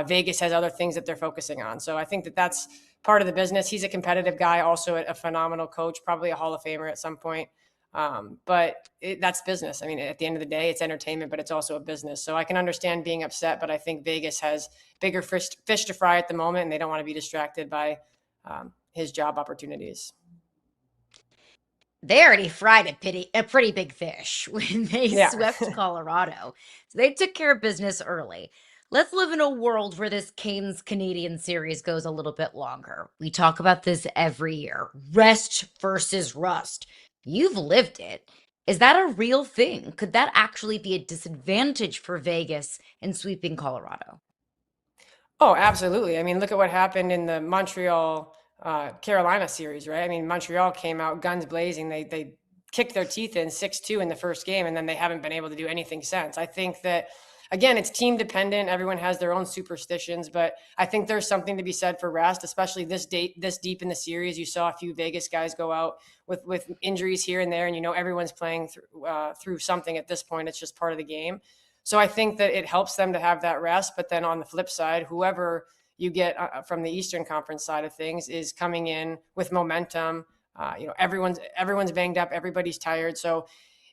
Vegas has other things that they're focusing on. So I think that that's part of the business. He's a competitive guy, also a phenomenal coach, probably a Hall of Famer at some point. But that's business. I mean, at the end of the day, it's entertainment, but it's also a business. So I can understand being upset, but I think Vegas has bigger fish to fry at the moment, and they don't want to be distracted by his job opportunities. They already fried a pretty big fish when they swept Colorado. So they took care of business early. Let's live in a world where this Canes-Canadian series goes a little bit longer. We talk about this every year. Rest versus rust. You've lived it. Is that a real thing? Could that actually be a disadvantage for Vegas in sweeping Colorado? Oh, absolutely. I mean, look at what happened in the Montreal Carolina series, right? I mean, Montreal came out guns blazing. They kicked their teeth in 6-2 in the first game, and then they haven't been able to do anything since. I think that, again, it's team dependent. Everyone has their own superstitions, but I think there's something to be said for rest, especially this deep in the series. You saw a few Vegas guys go out with injuries here and there, and everyone's playing through something at this point. It's just part of the game. So I think that it helps them to have that rest. But then on the flip side, whoever you get from the Eastern Conference side of things is coming in with momentum. Everyone's banged up, everybody's tired. So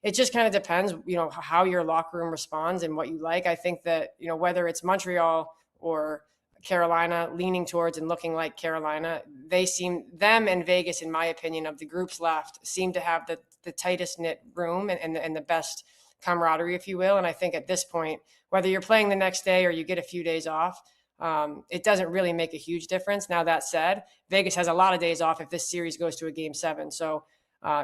it just kind of depends, how your locker room responds and what you like. I think that, whether it's Montreal or Carolina leaning towards and looking like Carolina, them and Vegas, in my opinion, of the groups left, seem to have the tightest knit room and the best camaraderie, if you will. And I think at this point, whether you're playing the next day or you get a few days off, it doesn't really make a huge difference. Now, that said, Vegas has a lot of days off if this series goes to a game 7. So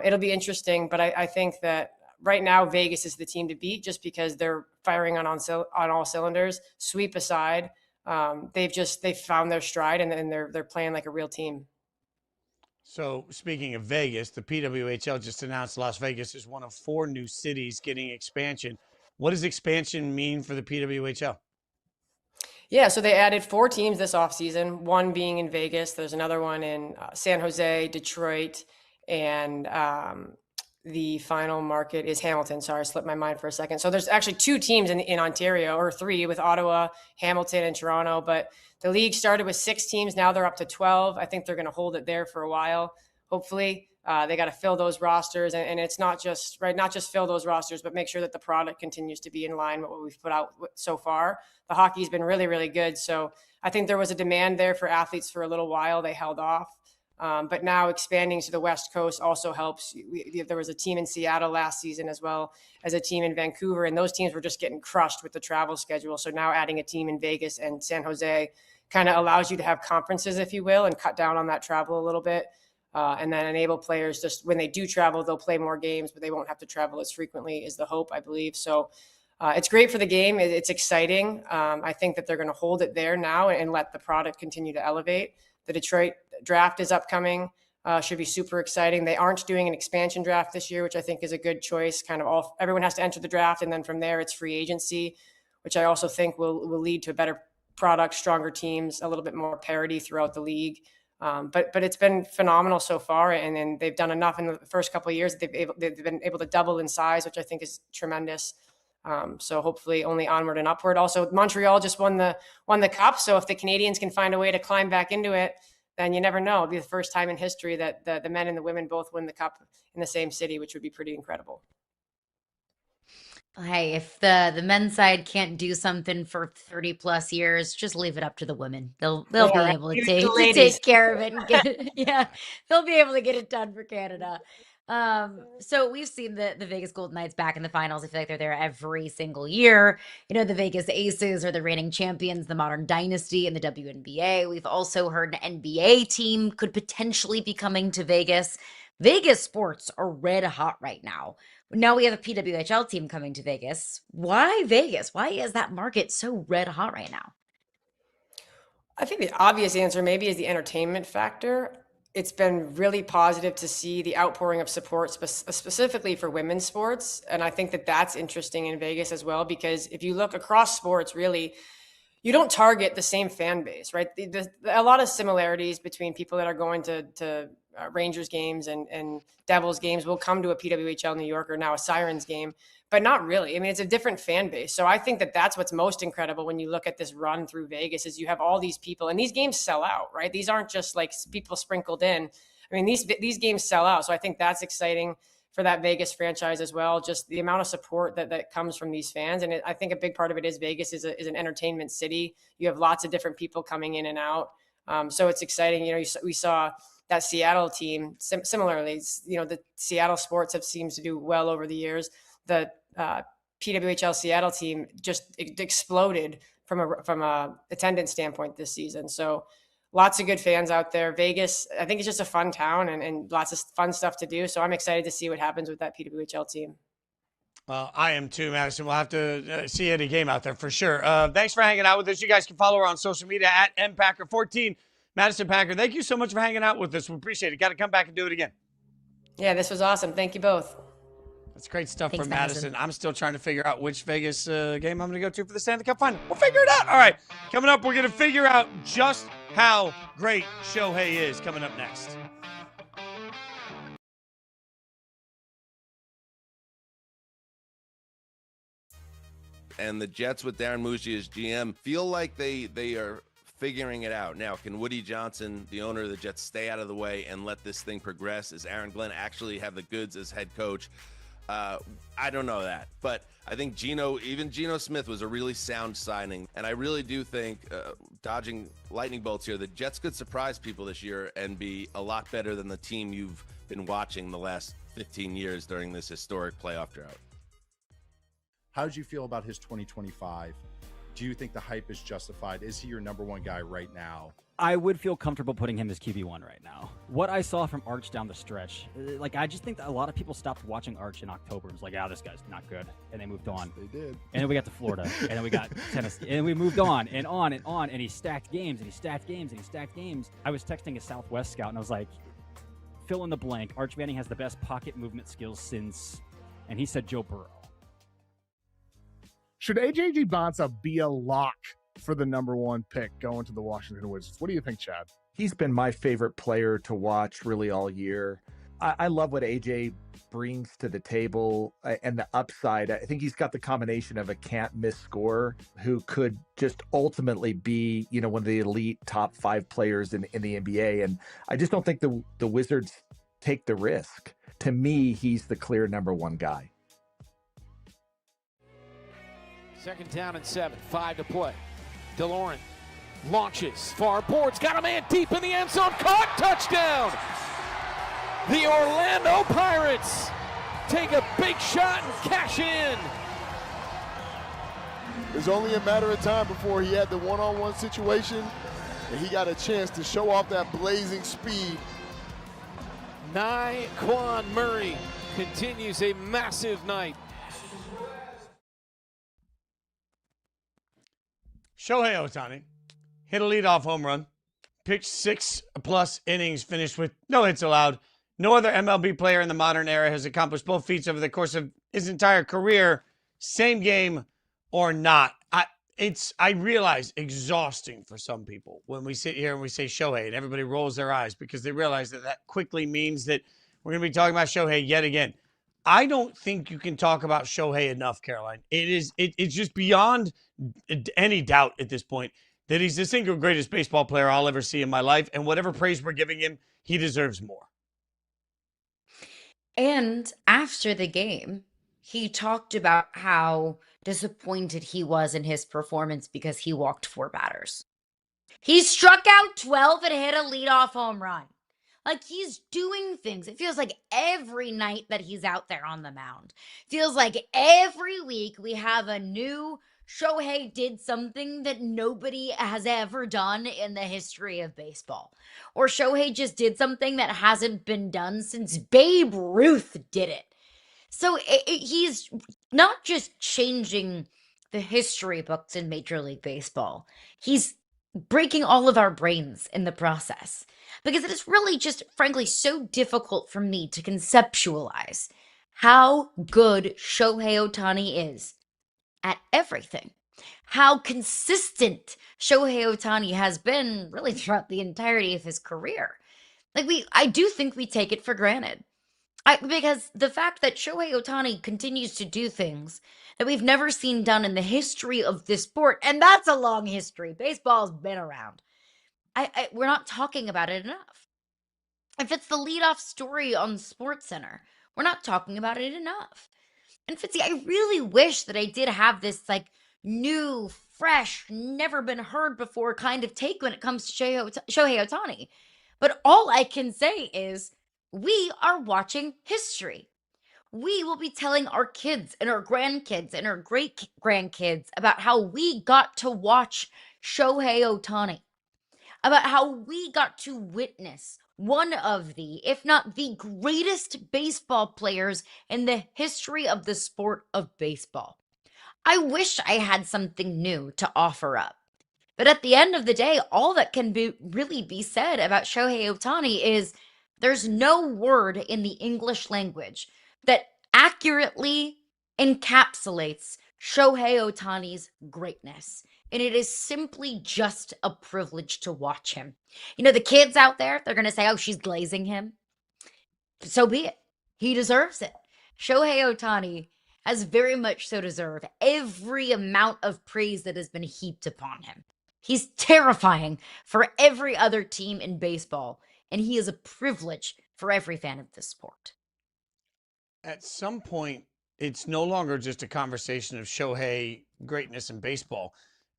it'll be interesting. But I think that right now, Vegas is the team to beat just because they're firing on all cylinders. Sweep aside, they've found their stride and they're playing like a real team. So speaking of Vegas, the PWHL just announced Las Vegas is one of 4 new cities getting expansion. What does expansion mean for the PWHL? Yeah, so they added 4 teams this offseason, one being in Vegas. There's another one in San Jose, Detroit, and the final market is Hamilton. Sorry, I slipped my mind for a second. So there's actually 2 teams in Ontario, or 3, with Ottawa, Hamilton, and Toronto. But the league started with 6 teams. Now they're up to 12. I think they're going to hold it there for a while. Hopefully, they got to fill those rosters, and it's not just fill those rosters, but make sure that the product continues to be in line with what we've put out so far. The hockey's been really, really good. So I think there was a demand there for athletes for a little while. They held off. But now expanding to the West Coast also helps. There was a team in Seattle last season as well as a team in Vancouver, and those teams were just getting crushed with the travel schedule. So now adding a team in Vegas and San Jose kind of allows you to have conferences, if you will, and cut down on that travel a little bit. And then enable players, just when they do travel, they'll play more games, but they won't have to travel as frequently, is the hope, I believe. So it's great for the game. It's exciting. I think that they're going to hold it there now and let the product continue to elevate. The Detroit draft is upcoming. Should be super exciting. They aren't doing an expansion draft this year, which I think is a good choice. Everyone has to enter the draft, and then from there it's free agency, which I also think will lead to a better product, stronger teams, a little bit more parity throughout the league. But it's been phenomenal so far, and then they've done enough in the first couple of years. They've been able to double in size, which I think is tremendous. So hopefully only onward and upward. Also, Montreal just won the cup. So if the Canadians can find a way to climb back into it, then you never know. It'll be the first time in history that the men and the women both win the cup in the same city, which would be pretty incredible. Hey, if the men's side can't do something for 30 plus years, just leave it up to the women. They'll be able to take care of it and get it. Yeah, they'll be able to get it done for Canada. So we've seen the Vegas Golden Knights back in the finals. I feel like they're there every single year. The Vegas Aces are the reigning champions, the modern dynasty in the WNBA. We've also heard an NBA team could potentially be coming to Vegas. Vegas sports are red hot right now. Now we have a PWHL team coming to Vegas. Why Vegas? Why is that market so red hot right now? I think the obvious answer maybe is the entertainment factor. It's been really positive to see the outpouring of support specifically for women's sports. And I think that that's interesting in Vegas as well, because if you look across sports, really, you don't target the same fan base, right? A lot of similarities between people that are going to Rangers games and Devils games will come to a PWHL New York or now a Sirens game, but not really. I mean, it's a different fan base. So I think that that's what's most incredible when you look at this run through Vegas is you have all these people, and these games sell out, right? These aren't just like people sprinkled in. I mean, these games sell out. So I think that's exciting for that Vegas franchise as well. Just the amount of support that comes from these fans. And I think a big part of it is Vegas is an entertainment city. You have lots of different people coming in and out. So it's exciting. We saw that Seattle team similarly, the Seattle sports have seemed to do well over the years. The PWHL Seattle team just exploded from a attendance standpoint this season. So lots of good fans out there. Vegas, I think it's just a fun town and lots of fun stuff to do. So I'm excited to see what happens with that PWHL team. I am too, Madison. We'll have to see you at a game out there for sure. Thanks for hanging out with us. You guys can follow her on social media at MPacker14. Madison Packer, thank you so much for hanging out with us. We appreciate it. Got to come back and do it again. Yeah, this was awesome. Thank you both. That's great stuff Thanks, from Madison. Madison. I'm still trying to figure out which Vegas game I'm going to go to for the Stanley Cup final. We'll figure it out. All right. Coming up, we're going to figure out just how great Shohei is coming up next. And the Jets with Darren Mucci as GM feel like they are figuring it out. Now, can Woody Johnson, the owner of the Jets, stay out of the way and let this thing progress? Is Aaron Glenn actually have the goods as head coach? I don't know that. But I think Geno Smith was a really sound signing. And I really do think, dodging lightning bolts here, the Jets could surprise people this year and be a lot better than the team you've been watching the last 15 years during this historic playoff drought. How did you feel about his 2025? Do you think the hype is justified? Is he your number one guy right now? I would feel comfortable putting him as QB1 right now. What I saw from Arch down the stretch, I just think that a lot of people stopped watching Arch in October. It was like, this guy's not good. And they moved on. They did. And then we got to Florida. And then we got Tennessee. And we moved on and on and on. And he stacked games and he stacked games and he stacked games. I was texting a Southwest scout and I was like, fill in the blank. Arch Manning has the best pocket movement skills since, and he said Joe Burrow. Should AJ Bonsa be a lock for the number one pick going to the Washington Wizards? What do you think, Chad? He's been my favorite player to watch really all year. I love what AJ brings to the table and the upside. I think he's got the combination of a can't miss scorer who could just ultimately be, one of the elite top 5 players in the NBA. And I just don't think the Wizards take the risk. To me, he's the clear number one guy. Second down and 7, 5 to play. DeLorean launches, far boards, got a man deep in the end zone, caught, touchdown! The Orlando Pirates take a big shot and cash it in. It was only a matter of time before he had the one-on-one situation, and he got a chance to show off that blazing speed. Naquan Murray continues a massive night. Shohei Ohtani hit a leadoff home run, pitched 6+ innings, finished with no hits allowed. No other MLB player in the modern era has accomplished both feats over the course of his entire career, same game or not. I realize exhausting for some people when we sit here and we say Shohei and everybody rolls their eyes because they realize that quickly means that we're going to be talking about Shohei yet again. I don't think you can talk about Shohei enough, Caroline. It's just beyond any doubt at this point that he's the single greatest baseball player I'll ever see in my life. And whatever praise we're giving him, he deserves more. And after the game, he talked about how disappointed he was in his performance because he walked 4 batters. He struck out 12 and hit a leadoff home run. Like, he's doing things. It feels like every night that he's out there on the mound. Feels like every week we have a new Shohei did something that nobody has ever done in the history of baseball. Or Shohei just did something that hasn't been done since Babe Ruth did it. So he's not just changing the history books in Major League Baseball. He's breaking all of our brains in the process. Because it is really just, frankly, so difficult for me to conceptualize how good Shohei Ohtani is at everything. How consistent Shohei Ohtani has been really throughout the entirety of his career. I do think we take it for granted. Because the fact that Shohei Ohtani continues to do things that we've never seen done in the history of this sport, and that's a long history. Baseball's been around. We're not talking about it enough. If it's the leadoff story on SportsCenter, we're not talking about it enough. And Fitzy, I really wish that I did have this new, fresh, never been heard before kind of take when it comes to Shohei Ohtani. But all I can say is we are watching history. We will be telling our kids and our grandkids and our great grandkids about how we got to watch Shohei Ohtani. About how we got to witness one of the, if not the greatest baseball players in the history of the sport of baseball. I wish I had something new to offer up. But at the end of the day, all that can really be said about Shohei Ohtani is there's no word in the English language that accurately encapsulates Shohei Ohtani's greatness. And it is simply just a privilege to watch him. You know, the kids out there, they're going to say, oh, she's glazing him. So be it. He deserves it. Shohei Ohtani has very much so deserved every amount of praise that has been heaped upon him. He's terrifying for every other team in baseball, and he is a privilege for every fan of this sport. At some point, it's no longer just a conversation of Shohei greatness in baseball,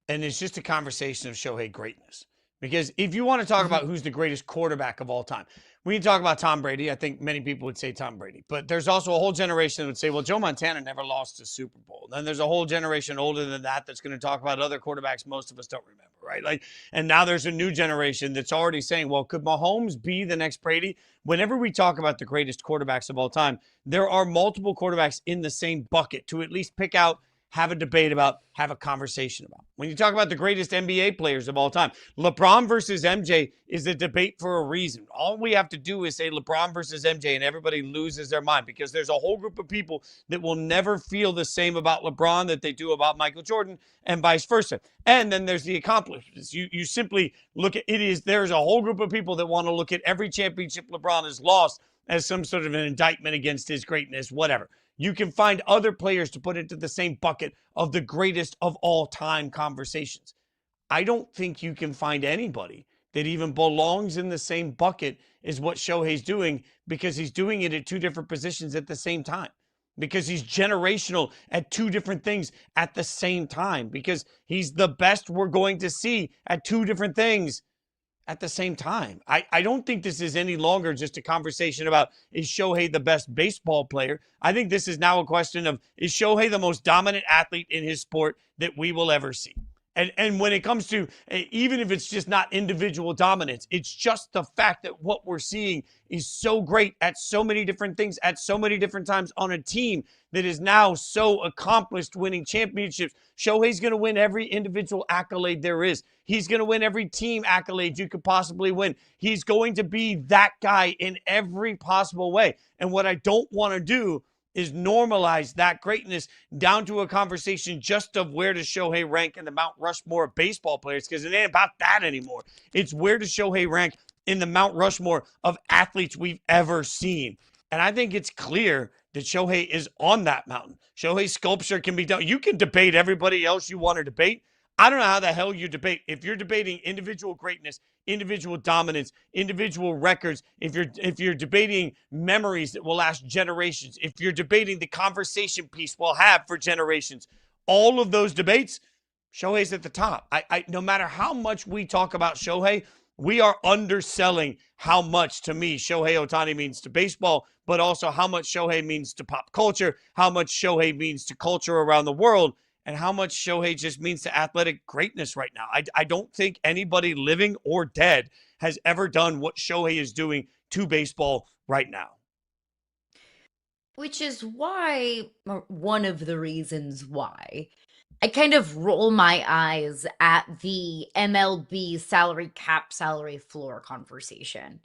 and it's just a conversation of Shohei greatness. Because if you want to talk about who's the greatest quarterback of all time, we can talk about Tom Brady. I think many people would say Tom Brady. But there's also a whole generation that would say, well, Joe Montana never lost a Super Bowl. Then there's a whole generation older than that that's going to talk about other quarterbacks most of us don't remember, right? Like, and now there's a new generation that's already saying, well, could Mahomes be the next Brady? Whenever we talk about the greatest quarterbacks of all time, there are multiple quarterbacks in the same bucket to at least pick out, have a debate about, have a conversation about. When you talk about the greatest NBA players of all time, LeBron versus MJ is a debate for a reason. All we have to do is say LeBron versus MJ and everybody loses their mind because there's a whole group of people that will never feel the same about LeBron that they do about Michael Jordan and vice versa. And then there's the accomplishments. You simply look at there's a whole group of people that want to look at every championship LeBron has lost as some sort of an indictment against his greatness, whatever. You can find other players to put into the same bucket of the greatest of all time conversations. I don't think you can find anybody that even belongs in the same bucket as what Shohei's doing because he's doing it at two different positions at the same time. Because he's generational at two different things at the same time. Because he's the best we're going to see at two different things at the same time. I don't think this is any longer just a conversation about, is Shohei the best baseball player? I think this is now a question of, is Shohei the most dominant athlete in his sport that we will ever see? And when it comes to, even if it's just not individual dominance, it's just the fact that what we're seeing is so great at so many different things at so many different times on a team that is now so accomplished winning championships. Shohei's going to win every individual accolade there is. He's going to win every team accolade you could possibly win. He's going to be that guy in every possible way. And what I don't want to do is normalize that greatness down to a conversation just of where does Shohei rank in the Mount Rushmore of baseball players, because it ain't about that anymore. It's where does Shohei rank in the Mount Rushmore of athletes we've ever seen. And I think it's clear that Shohei is on that mountain. Shohei's sculpture can be done. You can debate everybody else you want to debate. I don't know how the hell you debate. If you're debating individual greatness, individual dominance, individual records, if you're debating memories that will last generations, if you're debating the conversation piece we'll have for generations, all of those debates, Shohei's at the top. No matter how much we talk about Shohei, we are underselling how much, to me, Shohei Ohtani means to baseball, but also how much Shohei means to pop culture, how much Shohei means to culture around the world, and how much Shohei just means to athletic greatness right now. I don't think anybody living or dead has ever done what Shohei is doing to baseball right now. Which is why, or one of the reasons why, I kind of roll my eyes at the MLB salary cap, salary floor conversation.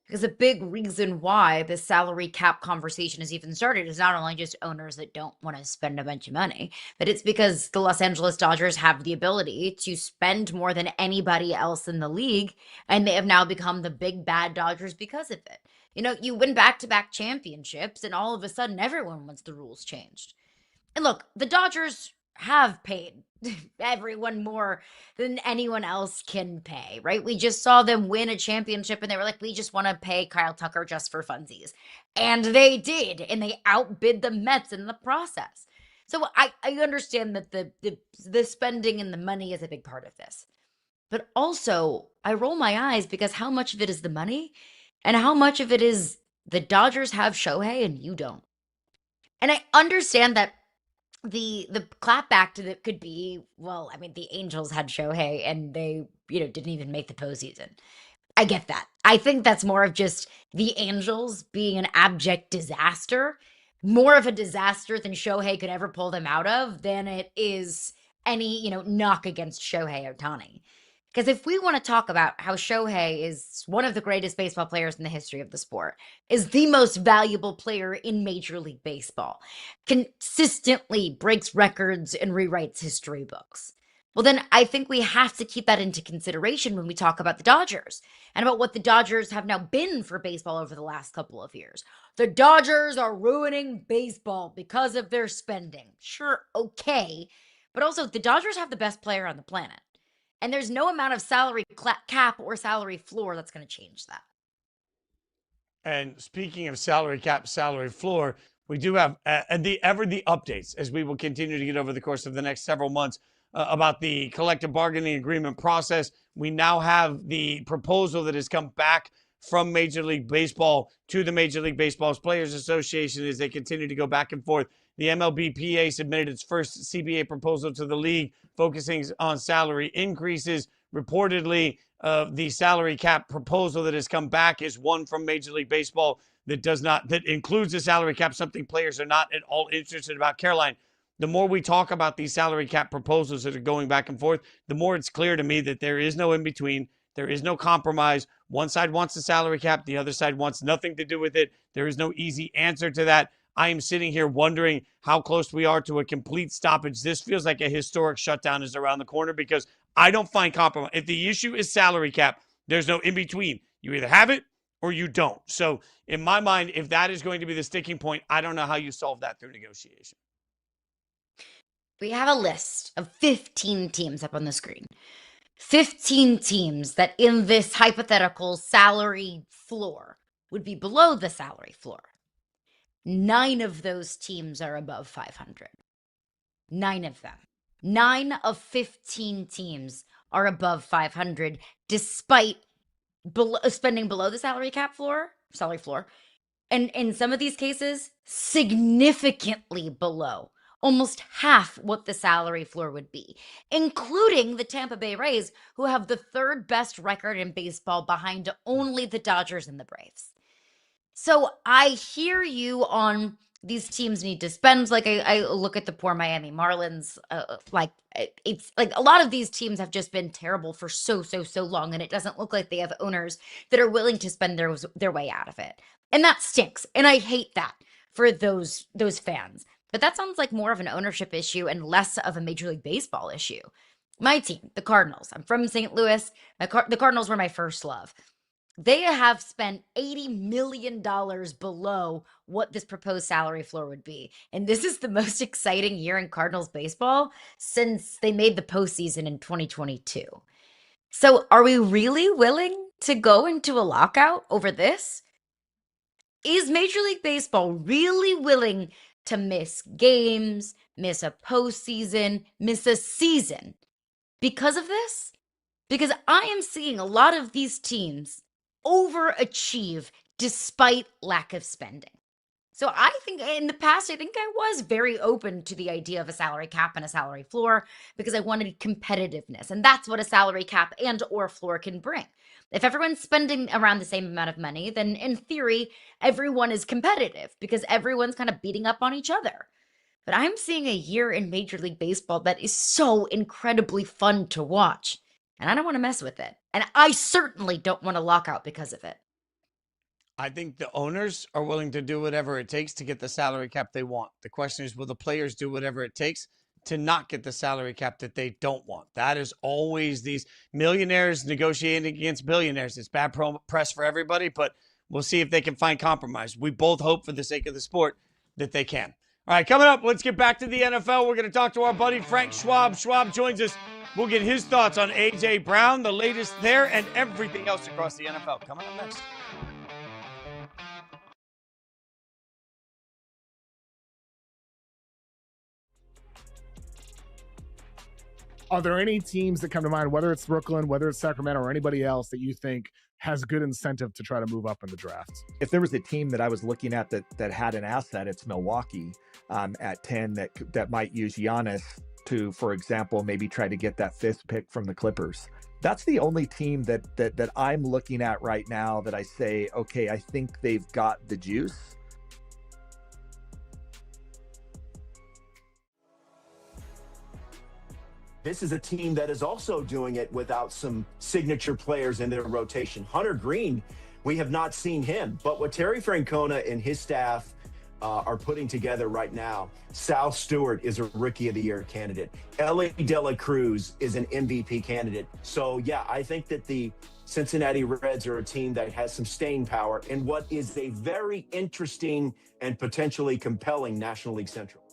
Because a big reason why the salary cap conversation has even started is not only just owners that don't want to spend a bunch of money, but it's because the Los Angeles Dodgers have the ability to spend more than anybody else in the league, and they have now become the big bad Dodgers because of it. You know, you win back-to-back championships, and all of a sudden everyone wants the rules changed. And look, the Dodgers have paid everyone more than anyone else can pay, right? We just saw them win a championship and they were like, we just want to pay Kyle Tucker just for funsies. And they did, and they outbid the Mets in the process. So I understand that the spending and the money is a big part of this. But also, I roll my eyes because how much of it is the money and how much of it is the Dodgers have Shohei and you don't. And I understand that the clapback to that could be, well, I mean, the Angels had Shohei and they, didn't even make the postseason. I get that. I think that's more of just the Angels being an abject disaster, more of a disaster than Shohei could ever pull them out of than it is any, knock against Shohei Ohtani. Because if we want to talk about how Shohei is one of the greatest baseball players in the history of the sport, is the most valuable player in Major League Baseball, consistently breaks records and rewrites history books, well, then I think we have to keep that into consideration when we talk about the Dodgers and about what the Dodgers have now been for baseball over the last couple of years. The Dodgers are ruining baseball because of their spending. Sure, okay. But also, the Dodgers have the best player on the planet. And there's no amount of salary cap or salary floor that's going to change that. And speaking of salary cap, salary floor, we do have the updates as we will continue to get over the course of the next several months about the collective bargaining agreement process. We now have the proposal that has come back from Major League Baseball to the Major League Baseball's Players Association as they continue to go back and forth. The MLBPA submitted its first CBA proposal to the league, focusing on salary increases. Reportedly, the salary cap proposal that has come back is one from Major League Baseball that includes the salary cap, something players are not at all interested about. Caroline, the more we talk about these salary cap proposals that are going back and forth, the more it's clear to me that there is no in between. There is no compromise. One side wants the salary cap. The other side wants nothing to do with it. There is no easy answer to that. I am sitting here wondering how close we are to a complete stoppage. This feels like a historic shutdown is around the corner because I don't find compromise. If the issue is salary cap, there's no in between. You either have it or you don't. So in my mind, if that is going to be the sticking point, I don't know how you solve that through negotiation. We have a list of 15 teams up on the screen. 15 teams that in this hypothetical salary floor would be below the salary floor. 9 of those teams are above 500. 9 of them. 9 of 15 teams are above 500 despite spending below the salary floor. And in some of these cases, significantly below. Almost half what the salary floor would be, including the Tampa Bay Rays, who have the 3rd best record in baseball behind only the Dodgers and the Braves. So I hear you on these teams need to spend. Like I look at the poor Miami Marlins, it's like a lot of these teams have just been terrible for so long, and it doesn't look like they have owners that are willing to spend their way out of it. And that stinks. And I hate that for those fans. But that sounds like more of an ownership issue and less of a Major League Baseball issue. My team, the Cardinals. I'm from St. Louis. The Cardinals were my first love. They have spent $80 million below what this proposed salary floor would be. And this is the most exciting year in Cardinals baseball since they made the postseason in 2022. So are we really willing to go into a lockout over this? Is Major League Baseball really willing to miss games, miss a postseason, miss a season because of this? Because I am seeing a lot of these teams overachieve despite lack of spending. So I think in the past, I was very open to the idea of a salary cap and a salary floor because I wanted competitiveness. And that's what a salary cap and or floor can bring. If everyone's spending around the same amount of money, then in theory, everyone is competitive because everyone's kind of beating up on each other. But I'm seeing a year in Major League Baseball that is so incredibly fun to watch. And I don't want to mess with it. And I certainly don't want to lock out because of it. I think the owners are willing to do whatever it takes to get the salary cap they want. The question is, will the players do whatever it takes to not get the salary cap that they don't want? That is always these millionaires negotiating against billionaires. It's bad press for everybody, but we'll see if they can find compromise. We both hope for the sake of the sport that they can. All right, coming up, let's get back to the NFL. We're going to talk to our buddy Frank Schwab. Schwab joins us. We'll get his thoughts on A.J. Brown, the latest there, and everything else across the NFL. Coming up next. Are there any teams that come to mind, whether it's Brooklyn, whether it's Sacramento, or anybody else that you think has good incentive to try to move up in the draft? If there was a team that I was looking at that had an asset, it's Milwaukee at 10 that might use Giannis to, for example, maybe try to get that 5th pick from the Clippers. That's the only team that I'm looking at right now that I say, okay, I think they've got the juice. This is a team that is also doing it without some signature players in their rotation. Hunter Green, we have not seen him, but what Terry Francona and his staff are putting together right now, Sal Stewart is a Rookie of the Year candidate. Ellie De La Cruz is an MVP candidate. So, yeah, I think that the Cincinnati Reds are a team that has some staying power in what is a very interesting and potentially compelling National League Central.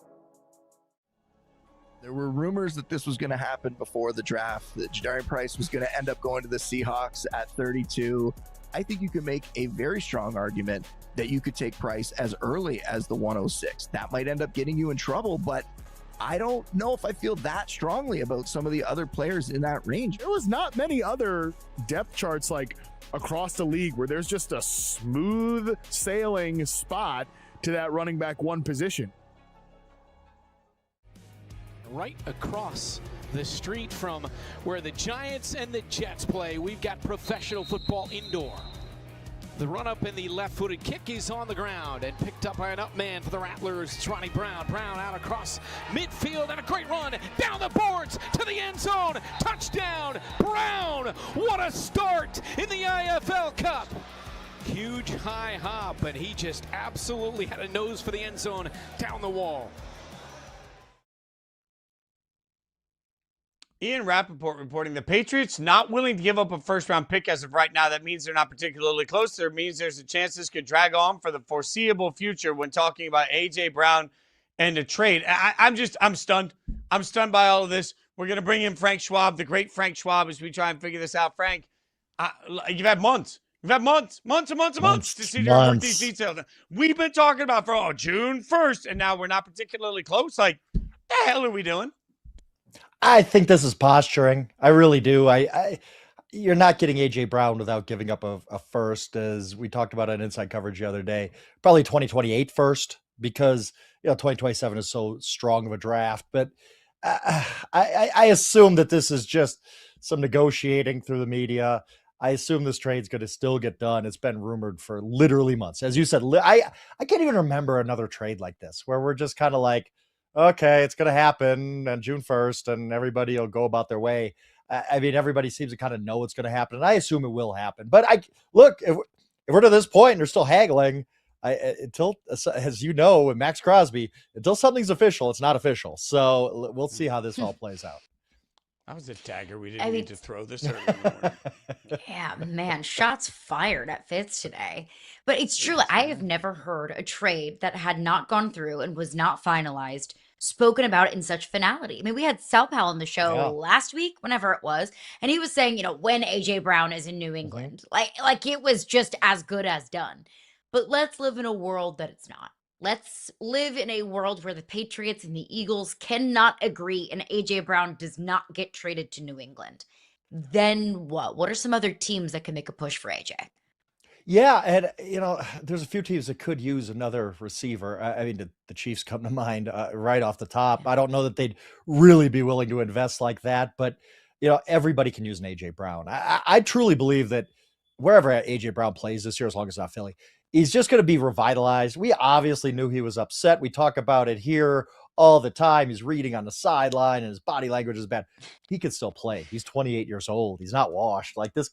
There were rumors that this was going to happen before the draft, that Jadarian Price was going to end up going to the Seahawks at 32. I think you could make a very strong argument that you could take Price as early as the 106. That might end up getting you in trouble, but I don't know if I feel that strongly about some of the other players in that range. There was not many other depth charts like across the league where there's just a smooth sailing spot to that running back one position. Right across the street from where the Giants and the Jets play, we've got professional football indoor. The run-up in the left-footed kick is on the ground and picked up by an up man for the Rattlers, Tronny Brown. Brown out across midfield and a great run down the boards to the end zone. Touchdown, Brown! What a start in the IFL Cup! Huge high hop, and he just absolutely had a nose for the end zone down the wall. Ian Rappaport reporting the Patriots not willing to give up a first-round pick as of right now. That means they're not particularly close. That means there's a chance this could drag on for the foreseeable future when talking about A.J. Brown and a trade. I'm stunned. I'm stunned by all of this. We're going to bring in Frank Schwab, the great Frank Schwab, as we try and figure this out. Frank, you've had months. You've had months to see to work these details. We've been talking about for June 1st, and now we're not particularly close. Like, the hell are we doing? I think this is posturing. I really do. You're not getting AJ Brown without giving up a first, as we talked about on Inside Coverage the other day. Probably 2028 first, because 2027 is so strong of a draft. But I assume that this is just some negotiating through the media. I assume this trade's going to still get done. It's been rumored for literally months. As you said, I can't even remember another trade like this where we're just kind of like, okay, it's going to happen on June 1st and everybody will go about their way. I mean, everybody seems to kind of know what's going to happen, and I assume it will happen. But look, if we're to this point and they're still haggling, until, as you know, with Max Crosby, until something's official, it's not official. So we'll see how this all plays out. That was a dagger we didn't need to throw this early in the morning. Yeah, man, shots fired at Fitz today. But it's true. I have never heard a trade that had not gone through and was not finalized spoken about in such finality. I mean, we had Sal Powell on the show last week, whenever it was, and he was saying, when AJ Brown is in New England, like it was just as good as done. But let's live in a world that it's not. Let's live in a world where the Patriots and the Eagles cannot agree and AJ Brown does not get traded to New England. Then what? What are some other teams that can make a push for AJ? Yeah, and there's a few teams that could use another receiver. I mean, the Chiefs come to mind right off the top. I don't know that they'd really be willing to invest like that, but everybody can use an AJ Brown. I truly believe that wherever AJ Brown plays this year, as long as it's not Philly, he's just going to be revitalized. We obviously knew he was upset. We talk about it here all the time. He's reading on the sideline and his body language is bad. He can still play. He's 28 years old. He's not washed. Like this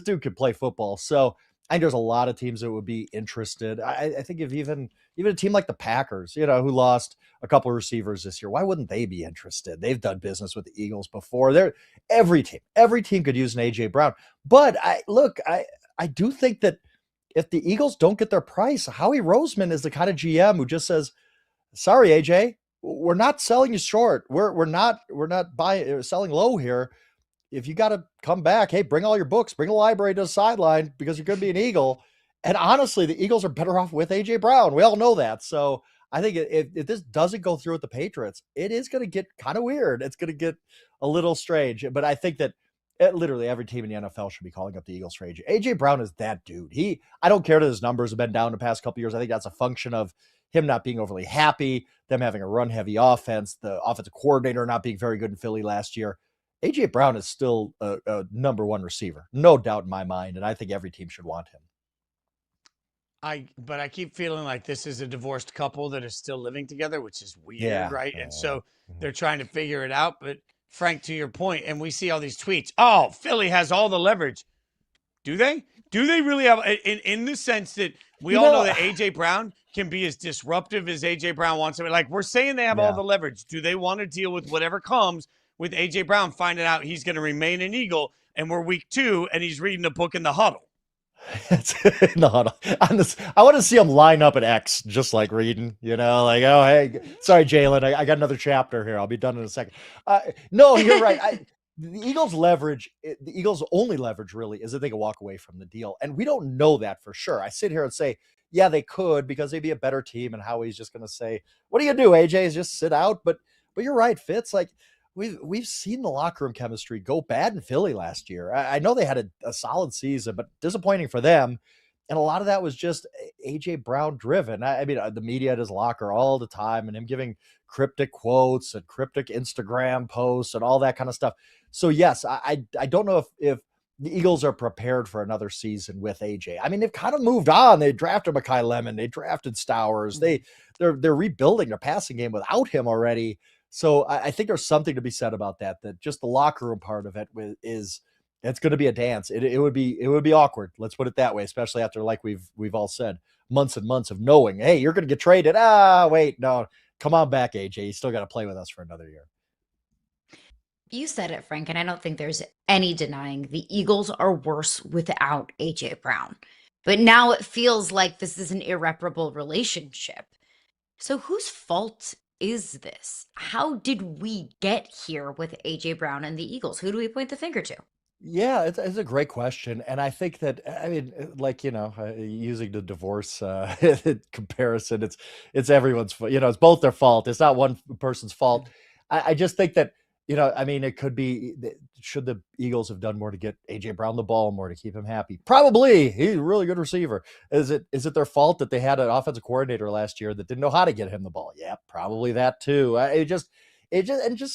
dude could play football. So I think there's a lot of teams that would be interested. I think if even a team like the Packers, who lost a couple of receivers this year, why wouldn't they be interested? They've done business with the Eagles before. Every team could use an AJ Brown. But I do think that if the Eagles don't get their price, Howie Roseman is the kind of GM who just says, sorry, AJ, we're not selling you short. We're not selling low here. If you got to come back, hey, bring all your books, bring a library to the sideline because you're going to be an Eagle. And honestly, the Eagles are better off with AJ Brown. We all know that. So I think if this doesn't go through with the Patriots, it is going to get kind of weird. It's going to get a little strange. But I think that literally every team in the NFL should be calling up the Eagles for AJ. AJ Brown is that dude. I don't care that his numbers have been down the past couple of years. I think that's a function of him not being overly happy, them having a run-heavy offense, the offensive coordinator not being very good in Philly last year. AJ Brown is still a number one receiver, no doubt in my mind, and I think every team should want him. But I keep feeling like this is a divorced couple that is still living together, which is weird, right? And so they're trying to figure it out. But Frank, to your point, and we see all these tweets. Oh, Philly has all the leverage. Do they? Do they really have? In the sense that we all know that AJ Brown can be as disruptive as AJ Brown wants to be. Like, we're saying they have all the leverage. Do they want to deal with whatever comes with AJ Brown finding out he's going to remain an Eagle and we're week 2 and he's reading a book in the huddle? In the huddle. I want to see him line up at X, just like reading, like, oh, hey, sorry, Jalen, I got another chapter here. I'll be done in a second. No, you're right. The Eagles' only leverage really is that they can walk away from the deal. And we don't know that for sure. I sit here and say, yeah, they could, because they'd be a better team. And Howie's just going to say, what do you do, AJ? Is just sit out. But you're right, Fitz. Like, we've seen the locker room chemistry go bad in Philly last year. I know they had a solid season, but disappointing for them. And a lot of that was just AJ Brown driven. I mean, the media at his locker all the time and him giving cryptic quotes and cryptic Instagram posts and all that kind of stuff. So yes, I don't know if the Eagles are prepared for another season with AJ. I mean, they've kind of moved on. They drafted Mekhi Lemon. They drafted Stowers. They're rebuilding their passing game without him already. So I think there's something to be said about that just the locker room part of it it's going to be a dance. It would be awkward. Let's put it that way, especially after, like we've all said, months and months of knowing, hey, you're going to get traded. Wait, no, come on back, AJ. You still got to play with us for another year. You said it, Frank, and I don't think there's any denying the Eagles are worse without AJ Brown. But now it feels like this is an irreparable relationship. So whose fault is this? How did we get here with AJ Brown and the Eagles? Who do we point the finger to? Yeah, it's a great question. And I think that, I mean, like, using the divorce comparison, it's everyone's fault. It's both their fault. It's not one person's fault. I just think that, I mean, it could be, should the Eagles have done more to get AJ Brown the ball more to keep him happy? Probably. He's a really good receiver. Is it their fault that they had an offensive coordinator last year that didn't know how to get him the ball? Yeah, probably that too. Just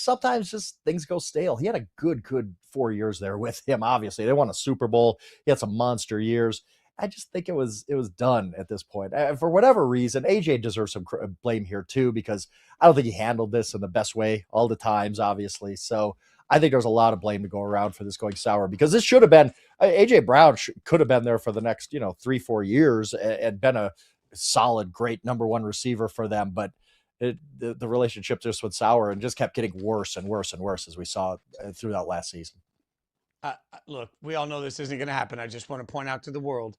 sometimes just things go stale. He had a good 4 years there with him. Obviously, they won a Super Bowl. He had some monster years. I just think it was done at this point. For whatever reason, AJ deserves some blame here too, because I don't think he handled this in the best way all the times, obviously. So I think there's a lot of blame to go around for this going sour, because this should have been AJ Brown could have been there for the next 3-4 years and been a solid, great number one receiver for them. But the relationship just went sour and just kept getting worse and worse and worse as we saw throughout last season. Look, we all know this isn't going to happen. I just want to point out to the world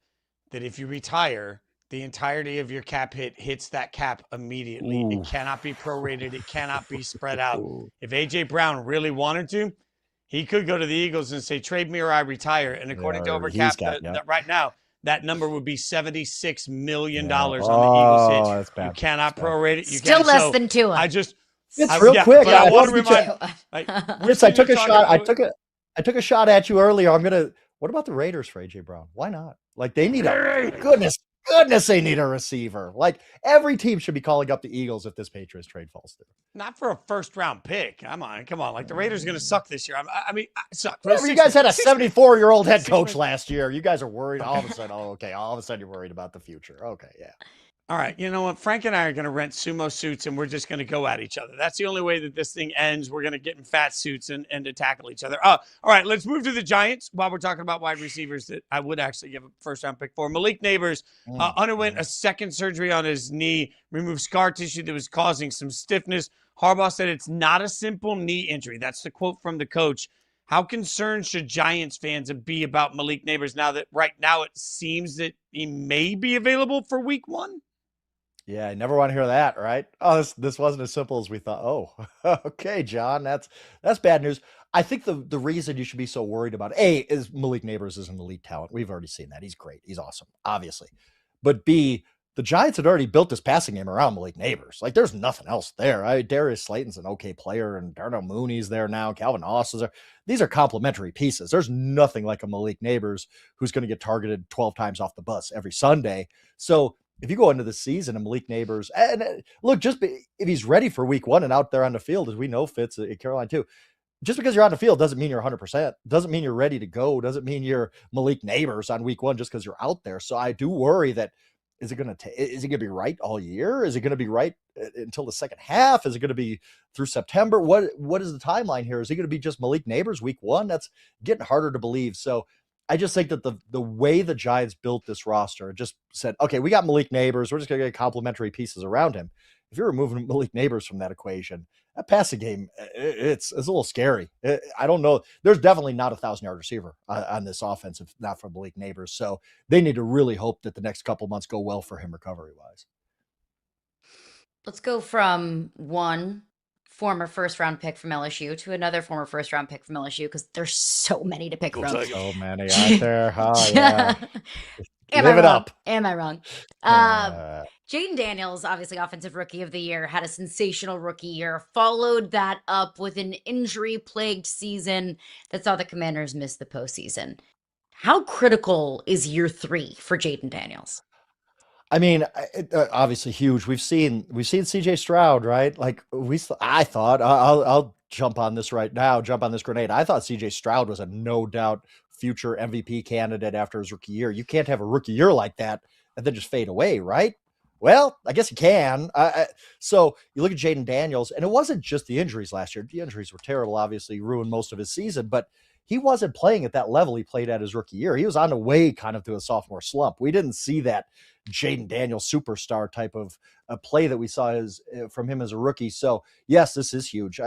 that if you retire, the entirety of your cap hit hits that cap immediately. Ooh. It cannot be prorated. It cannot be spread out. If AJ Brown really wanted to, he could go to the Eagles and say, trade me or I retire. And according to Overcap, right now, that number would be $76 million on the Eagles hit. That's bad. You cannot prorate it. You Still can't. less than two. It's real quick. I want to remind. I took a shot. I took a shot at you earlier. What about the Raiders for AJ Brown? Why not? Like, they need goodness, they need a receiver. Like, every team should be calling up the Eagles if this Patriots trade falls through. Not for a first-round pick. Come on. Like, the Raiders are going to suck this year. I mean, suck. You guys had a 74-year-old head coach last year. You guys are worried all of a sudden. Oh, okay. All of a sudden, you're worried about the future. Okay, yeah. All right, you know what? Frank and I are going to rent sumo suits, and we're just going to go at each other. That's the only way that this thing ends. We're going to get in fat suits and to tackle each other. All right, let's move to the Giants while we're talking about wide receivers that I would actually give a first-round pick for. Malik Neighbors underwent a second surgery on his knee, removed scar tissue that was causing some stiffness. Harbaugh said it's not a simple knee injury. That's the quote from the coach. How concerned should Giants fans be about Malik Neighbors now that right now it seems that he may be available for week 1? Yeah, I never want to hear that, right? Oh, this wasn't as simple as we thought. Oh, okay, John, that's bad news. I think the reason you should be so worried about is Malik Neighbors is an elite talent. We've already seen that. He's great. He's awesome, obviously. But B, the Giants had already built this passing game around Malik Neighbors. Like, there's nothing else there. Darius Slayton's an okay player, and Darnell Mooney's there now. Calvin Austin's there. These are complementary pieces. There's nothing like a Malik Neighbors who's going to get targeted 12 times off the bus every Sunday. So if you go into the season and Malik Neighbors, and look, if he's ready for week 1 and out there on the field, as we know Fitz at Carolina too, just because you're on the field doesn't mean you're 100%. Doesn't mean you're ready to go. Doesn't mean you're Malik Neighbors on week 1 just because you're out there. So I do worry that is it going to be right all year? Is it going to be right until the second half? Is it going to be through September? What is the timeline here? Is he going to be just Malik Neighbors week 1? That's getting harder to believe. So I just think that the way the Giants built this roster, just said, okay, we got Malik Neighbors. We're just going to get complementary pieces around him. If you're removing Malik Neighbors from that equation, that passing game, it's a little scary. I don't know. There's definitely not a 1,000-yard receiver on this offense, if not for Malik Neighbors. So they need to really hope that the next couple months go well for him recovery-wise. Let's go from one former first-round pick from LSU to another former first-round pick from LSU, because there's so many to pick from. So many out there. Oh, yeah. Live it up. Am I wrong? Jaden Daniels, obviously Offensive Rookie of the Year, had a sensational rookie year, followed that up with an injury-plagued season that saw the Commanders miss the postseason. How critical is year 3 for Jaden Daniels? I mean, obviously huge. We've seen CJ Stroud, right? Like I thought, I'll jump on this right now, jump on this grenade. I thought CJ Stroud was a no doubt future MVP candidate after his rookie year. You can't have a rookie year like that and then just fade away, right? Well, I guess you can. So you look at Jaden Daniels, and it wasn't just the injuries last year. The injuries were terrible, obviously ruined most of his season, but he wasn't playing at that level he played at his rookie year. He was on the way kind of to a sophomore slump. We didn't see that Jaden Daniels superstar type of play that we saw from him as a rookie. So yes, this is huge.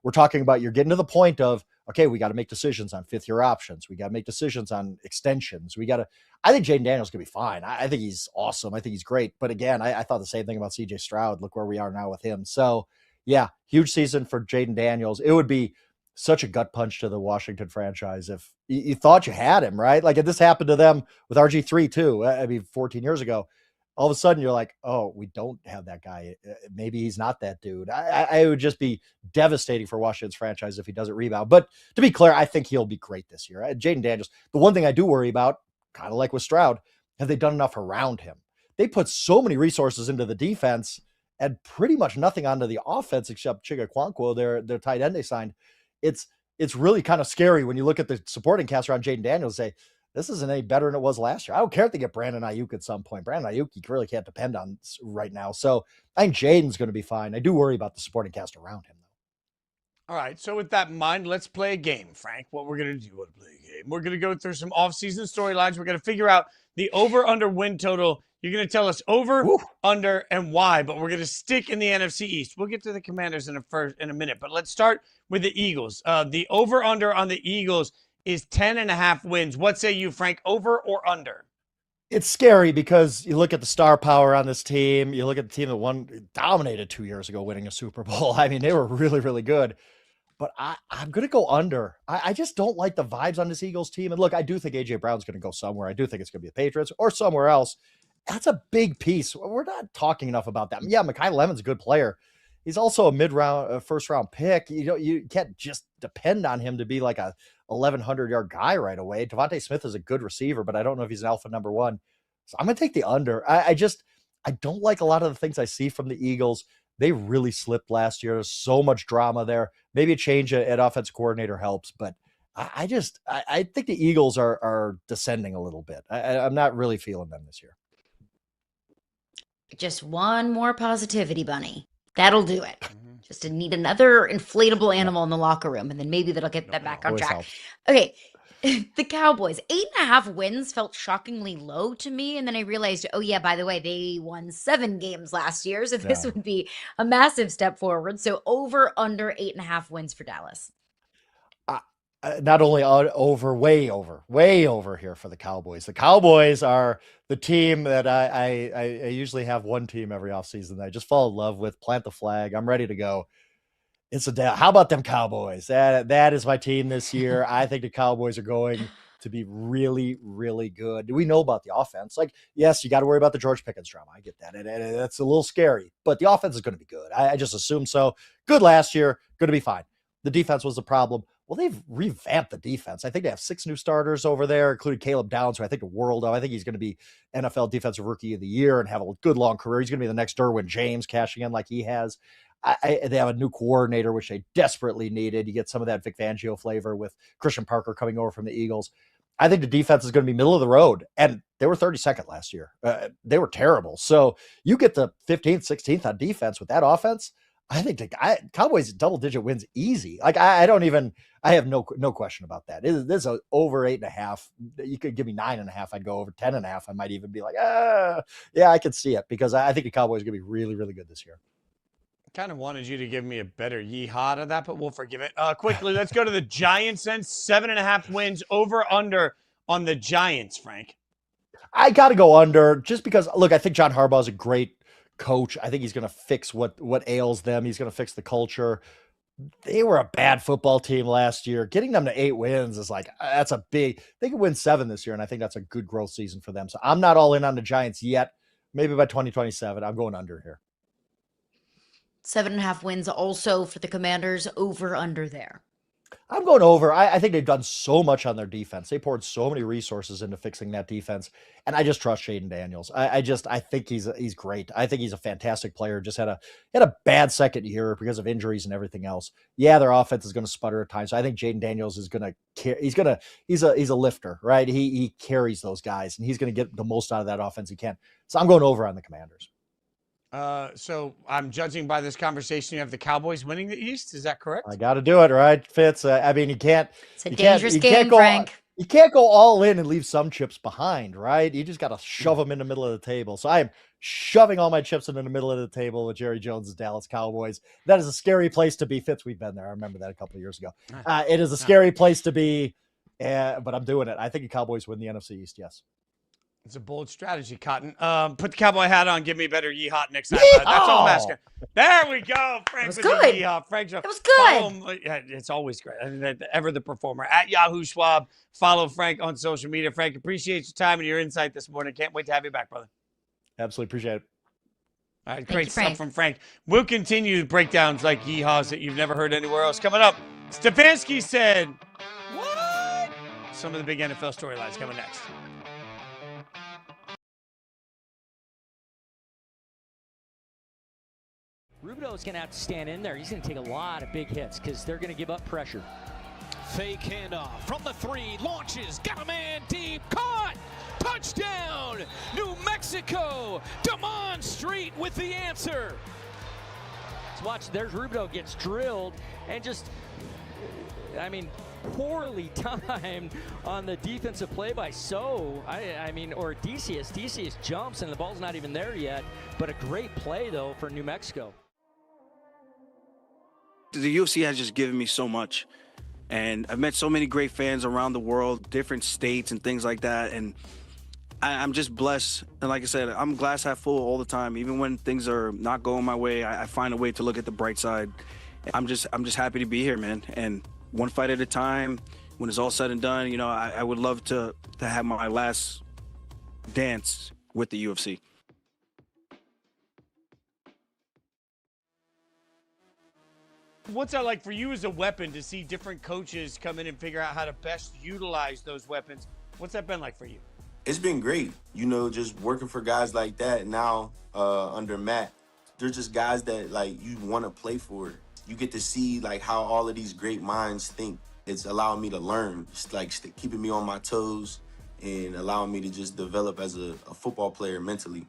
We're talking about, you're getting to the point of, okay, we got to make decisions on 5th-year options. We got to make decisions on extensions. I think Jaden Daniels going to be fine. I think he's awesome. I think he's great. But again, I thought the same thing about CJ Stroud. Look where we are now with him. So yeah, huge season for Jaden Daniels. It would be such a gut punch to the Washington franchise if you thought you had him, right? Like, if this happened to them with RG3 too, 14 years ago, all of a sudden you're like, oh, we don't have that guy. Maybe he's not that dude. I would just be devastating for Washington's franchise if he doesn't rebound. But to be clear, I think he'll be great this year. Jaden Daniels, the one thing I do worry about, kind of like with Stroud, have they done enough around him? They put so many resources into the defense and pretty much nothing onto the offense except Chiga Kwankwo, their tight end they signed. It's really kind of scary when you look at the supporting cast around Jaden Daniels and say, this isn't any better than it was last year. I don't care if they get Brandon Ayuk at some point. Brandon Ayuk, you really can't depend on right now. So I think Jaden's going to be fine. I do worry about the supporting cast around him, though. All right, so with that in mind, let's play a game, Frank. What we're going to do, we're going to go through some off-season storylines. We're going to figure out the over-under win total. You're going to tell us over, under, and why, but we're going to stick in the NFC East. We'll get to the Commanders in a minute, but let's start with the Eagles. The over-under on the Eagles is 10.5 wins. What say you, Frank, over or under? It's scary because you look at the star power on this team. You look at the team that dominated 2 years ago, winning a Super Bowl. I mean, they were really, really good. But I'm going to go under. I just don't like the vibes on this Eagles team. And look, I do think A.J. Brown's going to go somewhere. I do think it's going to be the Patriots or somewhere else. That's a big piece. We're not talking enough about that. Yeah, Mekhi Lemon's a good player. He's also a mid-round, first-round pick. You can't just depend on him to be like a 1,100-yard guy right away. Devontae Smith is a good receiver, but I don't know if he's an alpha number one. So I'm going to take the under. I don't like a lot of the things I see from the Eagles. They really slipped last year. There's so much drama there. Maybe a change at offensive coordinator helps, but I think the Eagles are descending a little bit. I'm not really feeling them this year. Just one more positivity bunny. That'll do it. Just to need another inflatable animal in the locker room, and then maybe that'll get them back on track. Helps. Okay. The Cowboys, 8.5 wins felt shockingly low to me. And then I realized, oh yeah, by the way, they won 7 games last year. So this would be a massive step forward. So over, under 8.5 wins for Dallas. Not only over, way over here for the Cowboys. The Cowboys are the team that I usually have one team every offseason that I just fall in love with, plant the flag. I'm ready to go. How about them Cowboys? That is my team this year. I think the Cowboys are going to be really, really good. Do we know about the offense? Like, yes, you got to worry about the George Pickens drama. I get that. And that's a little scary, but the offense is going to be good. I just assume so. Good last year, going to be fine. The defense was the problem. Well, they've revamped the defense. I think they have 6 new starters over there, including Caleb Downs, who I think the world of. I think he's going to be NFL Defensive Rookie of the Year and have a good long career. He's going to be the next Derwin James, cashing in like he has. They have a new coordinator, which they desperately needed. You get some of that Vic Fangio flavor with Christian Parker coming over from the Eagles. I think the defense is going to be middle of the road, and they were 32nd last year. They were terrible. So you get the 15th, 16th on defense with that offense. I think the Cowboys double-digit wins easy. Like I have no question about that. This is over 8.5. You could give me 9.5. I'd go over 10.5. I might even be like, yeah, I could see it because I think the Cowboys are going to be really, really good this year. Kind of wanted you to give me a better yeehaw to that, but we'll forgive it. Quickly, let's go to the Giants then. 7.5 wins over under on the Giants, Frank. I got to go under just because, look, I think John Harbaugh is a great coach. I think he's going to fix what ails them. He's going to fix the culture. They were a bad football team last year. Getting them to 8 wins is like, that's a big, they could win 7 this year. And I think that's a good growth season for them. So I'm not all in on the Giants yet. Maybe by 2027, I'm going under here. 7.5 wins also for the Commanders, over under there. I'm going over. I think they've done so much on their defense. They poured so many resources into fixing that defense. And I just trust Shaden Daniels. I think he's great. I think he's a fantastic player. Just had a bad second year because of injuries and everything else. Yeah, their offense is going to sputter at times. So I think Jaden Daniels is going to he's a lifter, right? He carries those guys and he's going to get the most out of that offense he can. So I'm going over on the Commanders. So I'm judging by this conversation, you have the Cowboys winning the East. Is that correct? I got to do it, right, Fitz? I mean, it's a dangerous game, Frank. You can't go all in and leave some chips behind, right? You just got to shove them in the middle of the table. So I am shoving all my chips into the middle of the table with Jerry Jones' Dallas Cowboys. That is a scary place to be. Fitz, we've been there. I remember that a couple of years ago. It is a scary place to be, but I'm doing it. I think the Cowboys win the NFC East, yes. It's a bold strategy, Cotton. Put the cowboy hat on. Give me a better yeehaw next time. That's all I'm asking. There we go. Frank with good. the yeehaw. Frank, it was good. It's always great. I mean, ever the performer. At Yahoo Schwab. Follow Frank on social media. Frank, appreciate your time and your insight this morning. Can't wait to have you back, brother. Absolutely appreciate it. All right, great stuff from Frank. We'll continue breakdowns like yeehaws that you've never heard anywhere else. Coming up, Stefanski said, what? Some of the big NFL storylines coming next. Rubido's going to have to stand in there. He's going to take a lot of big hits because they're going to give up pressure. Fake handoff from the 3, launches, got a man deep, caught, touchdown, New Mexico, Damon Street with the answer. Let's watch, there's Rubido gets drilled and just, I mean, poorly timed on the defensive play by or Decius. Decius jumps and the ball's not even there yet, but a great play though for New Mexico. The UFC has just given me so much, and I've met so many great fans around the world, different states and things like that, and I'm just blessed. And like I said, I'm glass half full all the time. Even when things are not going my way, I find a way to look at the bright side. I'm just happy to be here, man. And one fight at a time. When it's all said and done, you know, I would love to have my last dance with the UFC. What's that like for you as a weapon to see different coaches come in and figure out how to best utilize those weapons? What's that been like for you? It's been great. You know, just working for guys like that now under Matt. They're just guys that, like, you want to play for. You get to see, like, how all of these great minds think. It's allowing me to learn. It's, like, keeping me on my toes and allowing me to just develop as a football player mentally.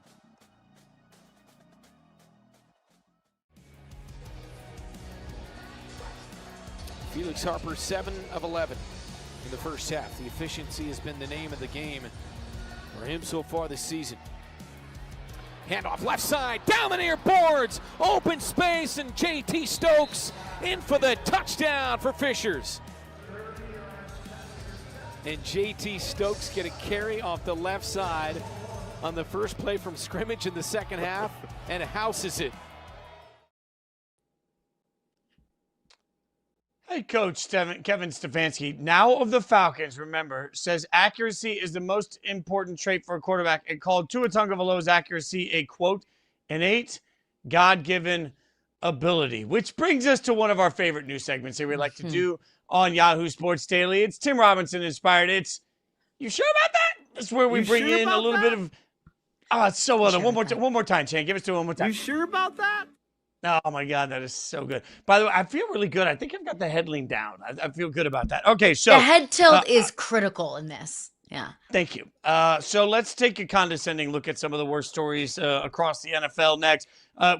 Felix Harper, 7 of 11 in the first half. The efficiency has been the name of the game for him so far this season. Handoff left side, down the near boards, open space, and JT Stokes in for the touchdown for Fishers. And JT Stokes get a carry off the left side on the first play from scrimmage in the second half and houses it. Hey, Coach Kevin Stefanski, now of the Falcons, remember, says accuracy is the most important trait for a quarterback and called Tua Tagovailoa's accuracy a, quote, innate, God-given ability, which brings us to one of our favorite news segments here we like to do on Yahoo Sports Daily. It's Tim Robinson inspired. It's, you sure about that? That's where we bring in a little bit of, it's so well done. One more time, Chan. Give us to one more time. You sure about that? Oh my God, that is so good. By the way, I feel really good. I think I've got the head lean down. I feel good about that. Okay, so The head tilt is critical in this. Yeah. Thank you. So let's take a condescending look at some of the worst stories across the NFL next.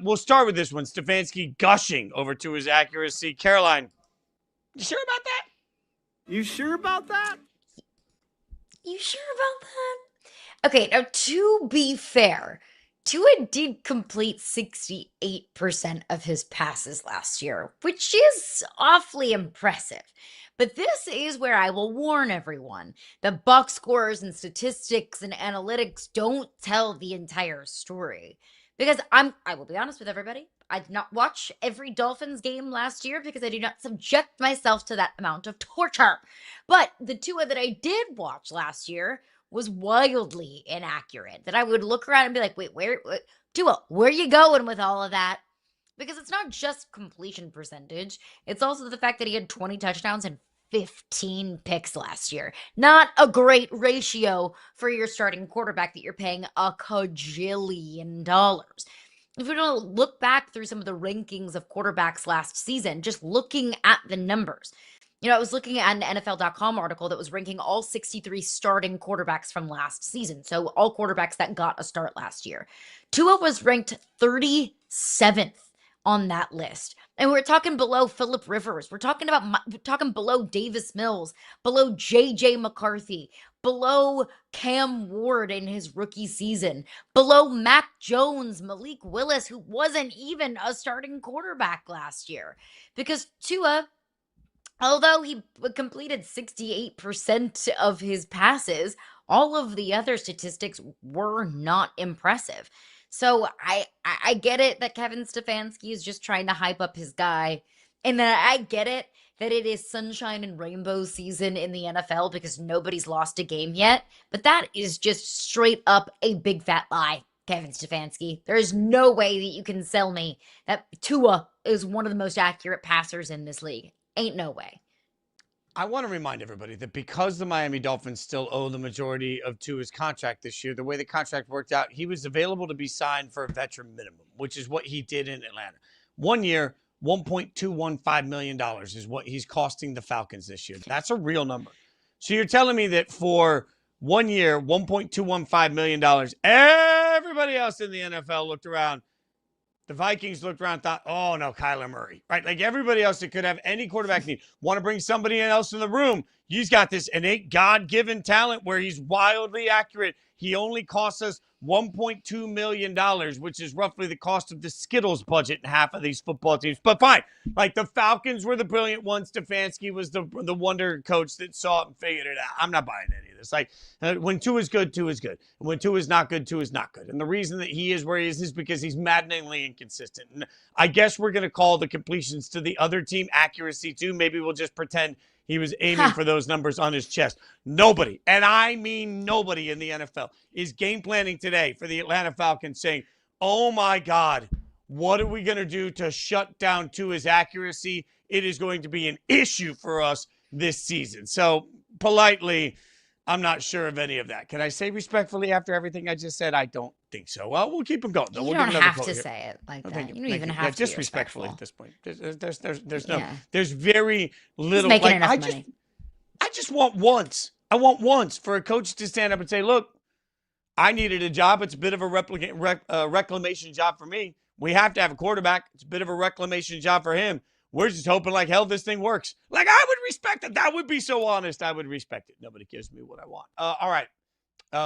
We'll start with this one. Stefanski gushing over to his accuracy. Caroline, you sure about that? You sure about that? You sure about that? Okay, now to be fair, Tua did complete 68% of his passes last year, which is awfully impressive. But this is where I will warn everyone that box scores and statistics and analytics don't tell the entire story. Because I will be honest with everybody, I did not watch every Dolphins game last year because I do not subject myself to that amount of torture. But the Tua that I did watch last year was wildly inaccurate. That I would look around and be like, wait, Tua, where are you going with all of that? Because it's not just completion percentage. It's also the fact that he had 20 touchdowns and 15 picks last year. Not a great ratio for your starting quarterback that you're paying a cajillion dollars. If we don't look back through some of the rankings of quarterbacks last season, just looking at the numbers. I was looking at an NFL.com article that was ranking all 63 starting quarterbacks from last season. So all quarterbacks that got a start last year. Tua was ranked 37th on that list. And we're talking below Phillip Rivers. We're talking below Davis Mills, below JJ McCarthy, below Cam Ward in his rookie season, below Mac Jones, Malik Willis, who wasn't even a starting quarterback last year. Because Tua, although he completed 68% of his passes, all of the other statistics were not impressive. So I get it that Kevin Stefanski is just trying to hype up his guy. And then I get it that it is sunshine and rainbow season in the NFL because nobody's lost a game yet. But that is just straight up a big fat lie, Kevin Stefanski. There is no way that you can sell me that Tua is one of the most accurate passers in this league. Ain't no way. I want to remind everybody that because the Miami Dolphins still owe the majority of Tua's contract this year, the way the contract worked out, he was available to be signed for a veteran minimum, which is what he did in Atlanta. 1 year, $1.215 million is what he's costing the Falcons this year. That's a real number. So you're telling me that for 1 year, $1.215 million, everybody else in the NFL looked around. The Vikings looked around and thought, oh, no, Kyler Murray, right? Like everybody else that could have any quarterback need. Want to bring somebody else in the room. He's got this innate God-given talent where he's wildly accurate. He only costs us $1.2 million, which is roughly the cost of the Skittles budget in half of these football teams. But fine. Like the Falcons were the brilliant ones. Stefanski was the wonder coach that saw it and figured it out. I'm not buying any of this. Like when Tua's good, Tua's good. And when Tua's not good, Tua's not good. And the reason that he is where he is because he's maddeningly inconsistent. And I guess we're going to call the completions to the other team accuracy too. Maybe we'll just pretend he was aiming for those numbers on his chest. Nobody, and I mean nobody in the NFL, is game planning today for the Atlanta Falcons saying, oh my God, what are we going to do to shut down Tua's accuracy? It is going to be an issue for us this season. So politely, I'm not sure of any of that. Can I say respectfully after everything I just said? I don't think so. Well, we'll keep them going. You we'll don't have to say it like that. You don't even have to. Just be respectfully respectful. at this point. There's very little. He's making enough money. I just want once. I want once for a coach to stand up and say, look, I needed a job. It's a bit of a reclamation job for me. We have to have a quarterback. It's a bit of a reclamation job for him. We're just hoping like hell this thing works. Like I would respect it. That would be so honest. I would respect it. Nobody gives me what I want. All right.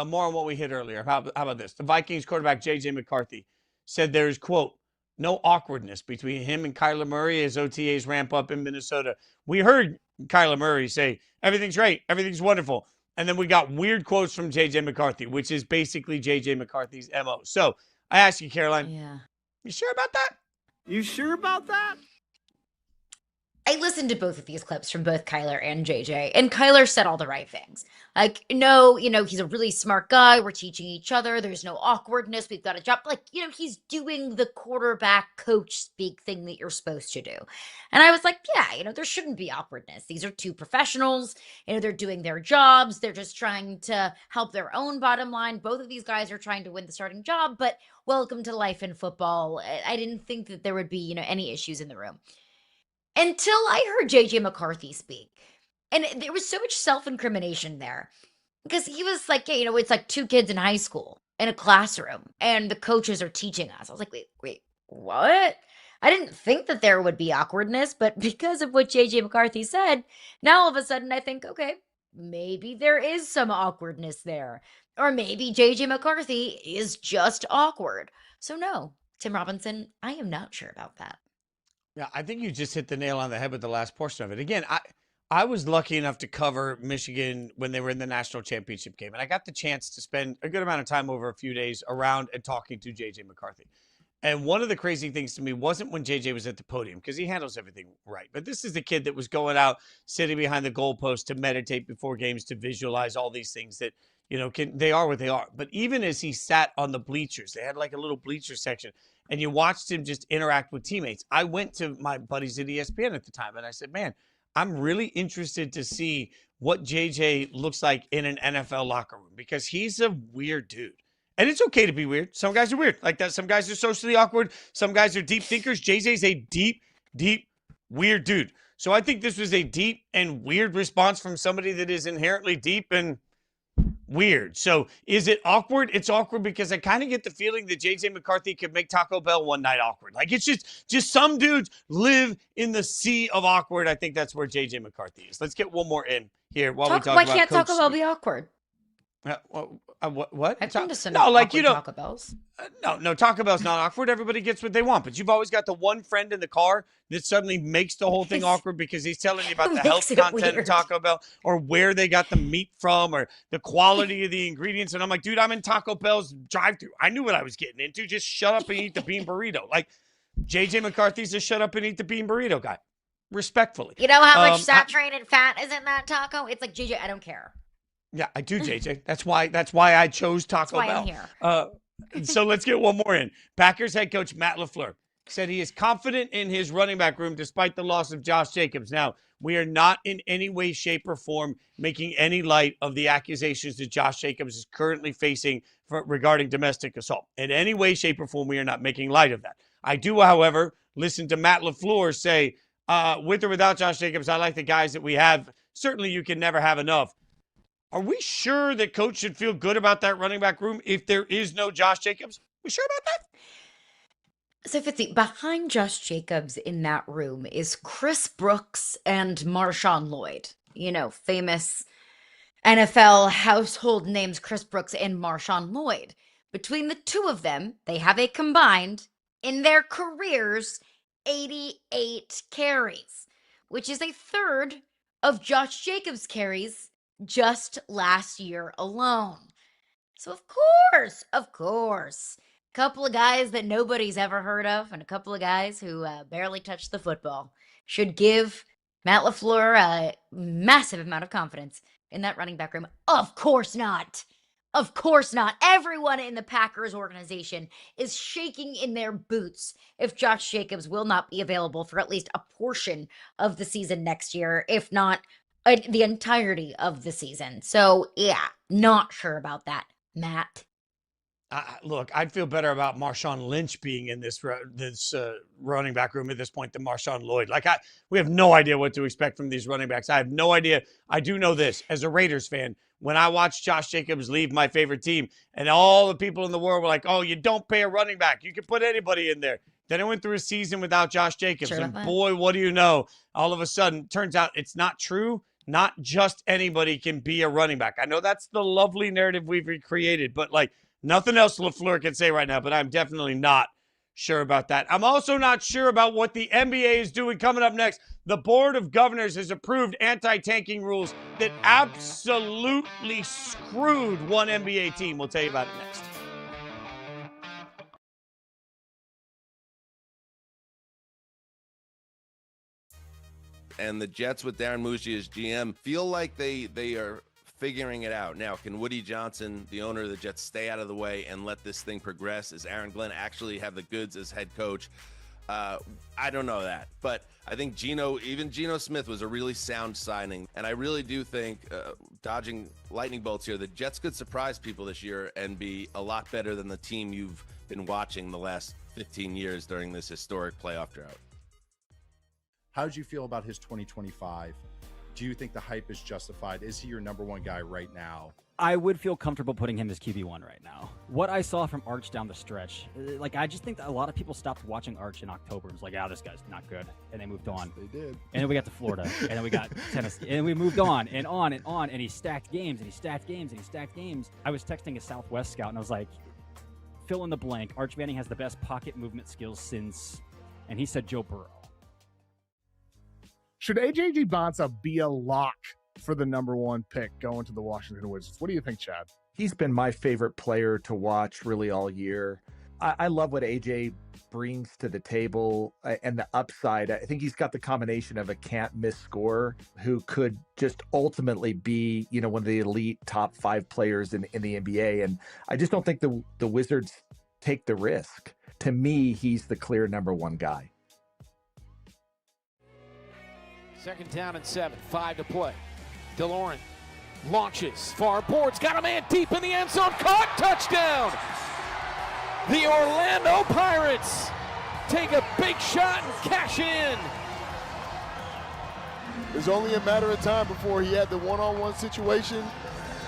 More on what we hit earlier. How about this? The Vikings quarterback, JJ McCarthy, said there's, quote, no awkwardness between him and Kyler Murray as OTAs ramp up in Minnesota. We heard Kyler Murray say, everything's great, everything's wonderful. And then we got weird quotes from JJ McCarthy, which is basically JJ McCarthy's MO. So I ask you, Caroline, you sure about that? You sure about that? I listened to both of these clips from both Kyler and JJ, and Kyler said all the right things. Like, no, he's a really smart guy. We're teaching each other. There's no awkwardness. We've got a job. Like, he's doing the quarterback coach speak thing that you're supposed to do. And I was like, yeah, there shouldn't be awkwardness. These are two professionals. They're doing their jobs. They're just trying to help their own bottom line. Both of these guys are trying to win the starting job, but welcome to life in football. I didn't think that there would be, any issues in the room. Until I heard JJ McCarthy speak. And there was so much self-incrimination there. Because he was like, yeah, it's like two kids in high school in a classroom. And the coaches are teaching us. I was like, wait, what? I didn't think that there would be awkwardness. But because of what JJ McCarthy said, now all of a sudden I think, okay, maybe there is some awkwardness there. Or maybe JJ McCarthy is just awkward. So no, Tim Robinson, I am not sure about that. Yeah, I think you just hit the nail on the head with the last portion of it. Again, I was lucky enough to cover Michigan when they were in the national championship game, and I got the chance to spend a good amount of time over a few days around and talking to JJ McCarthy. And one of the crazy things to me wasn't when JJ was at the podium, because he handles everything right. But this is the kid that was going out, sitting behind the goalpost to meditate before games, to visualize all these things that, they are what they are. But even as he sat on the bleachers, they had like a little bleacher section, and you watched him just interact with teammates. I went to my buddies at ESPN at the time, and I said, man, I'm really interested to see what JJ looks like in an NFL locker room, because he's a weird dude. And it's okay to be weird. Some guys are weird like that. Some guys are socially awkward. Some guys are deep thinkers. JJ's a deep, weird dude. So I think this was a deep and weird response from somebody that is inherently deep and weird. So is it awkward? It's awkward because I kind of get the feeling that JJ McCarthy could make Taco Bell one night awkward. Like, it's just some dudes live in the sea of awkward. I think that's where JJ McCarthy is. Let's get one more in here while we talk why about can't Coach Taco Bell be awkward? What? I've been to some Taco Bells. No, Taco Bell's not awkward. Everybody gets what they want. But you've always got the one friend in the car that suddenly makes the whole thing awkward because he's telling you about the health content of Taco Bell, or where they got the meat from, or the quality of the ingredients. And I'm like, dude, I'm in Taco Bell's drive-thru. I knew what I was getting into. Just shut up and eat the bean burrito. Like, JJ McCarthy's a shut up and eat the bean burrito guy. Respectfully. You know how much saturated fat is in that taco? It's like, JJ, I don't care. Yeah, I do, JJ. That's why I chose Taco Bell. I'm here. So let's get one more in. Packers head coach Matt LaFleur said he is confident in his running back room despite the loss of Josh Jacobs. Now, we are not in any way, shape, or form making any light of the accusations that Josh Jacobs is currently facing regarding domestic assault. In any way, shape, or form, we are not making light of that. I do, however, listen to Matt LaFleur say, with or without Josh Jacobs, I like the guys that we have. Certainly, you can never have enough. Are we sure that coach should feel good about that running back room if there is no Josh Jacobs? We sure about that? So, Fitzy, behind Josh Jacobs in that room is Chris Brooks and Marshawn Lloyd. Famous NFL household names Chris Brooks and Marshawn Lloyd. Between the two of them, they have a combined, in their careers, 88 carries, which is a third of Josh Jacobs' carries just last year alone. So of course, a couple of guys that nobody's ever heard of and a couple of guys who barely touched the football should give Matt LaFleur a massive amount of confidence in that running back room. Of course not. Of course not. Everyone in the Packers organization is shaking in their boots if Josh Jacobs will not be available for at least a portion of the season next year, if not the entirety of the season. So, yeah, not sure about that, Matt. Look, I'd feel better about Marshawn Lynch being in this running back room at this point than Marshawn Lloyd. We have no idea what to expect from these running backs. I have no idea. I do know this. As a Raiders fan, when I watched Josh Jacobs leave my favorite team, and all the people in the world were like, oh, you don't pay a running back. You can put anybody in there. Then I went through a season without Josh Jacobs. Sure, and boy, what do you know? All of a sudden, turns out it's not true. Not just anybody can be a running back. I know that's the lovely narrative we've recreated, but nothing else LaFleur can say right now, but I'm definitely not sure about that. I'm also not sure about what the NBA is doing coming up next. The Board of Governors has approved anti-tanking rules that absolutely screwed one NBA team. We'll tell you about it next. and the Jets with Darren Mucci as GM feel like they are figuring it out. Now, can Woody Johnson, the owner of the Jets, stay out of the way and let this thing progress? Does Aaron Glenn actually have the goods as head coach? I don't know that, but I think Geno Smith was a really sound signing, and I really do think, dodging lightning bolts here, the Jets could surprise people this year and be a lot better than the team you've been watching the last 15 years during this historic playoff drought. How did you feel about his 2025? Do you think the hype is justified? Is he your number one guy right now? I would feel comfortable putting him as QB1 right now. What I saw from Arch down the stretch, I just think that a lot of people stopped watching Arch in October. It was like, this guy's not good. And they moved on. They did. And then we got to Florida. And then we got Tennessee. And we moved on and on and on. And he stacked games and he stacked games and he stacked games. I was texting a Southwest scout and I was like, fill in the blank. Arch Manning has the best pocket movement skills since, and he said Joe Burrow. Should AJ Bonsa be a lock for the number one pick going to the Washington Wizards? What do you think, Chad? He's been my favorite player to watch really all year. I love what AJ brings to the table and the upside. I think he's got the combination of a can't miss scorer who could just ultimately be, one of the elite top 5 players in the NBA. And I just don't think the Wizards take the risk. To me, he's the clear number one guy. Second down and 7, 5 to play. DeLorean launches, far boards, got a man deep in the end zone, caught, touchdown! The Orlando Pirates take a big shot and cash in. It was only a matter of time before he had the one-on-one situation,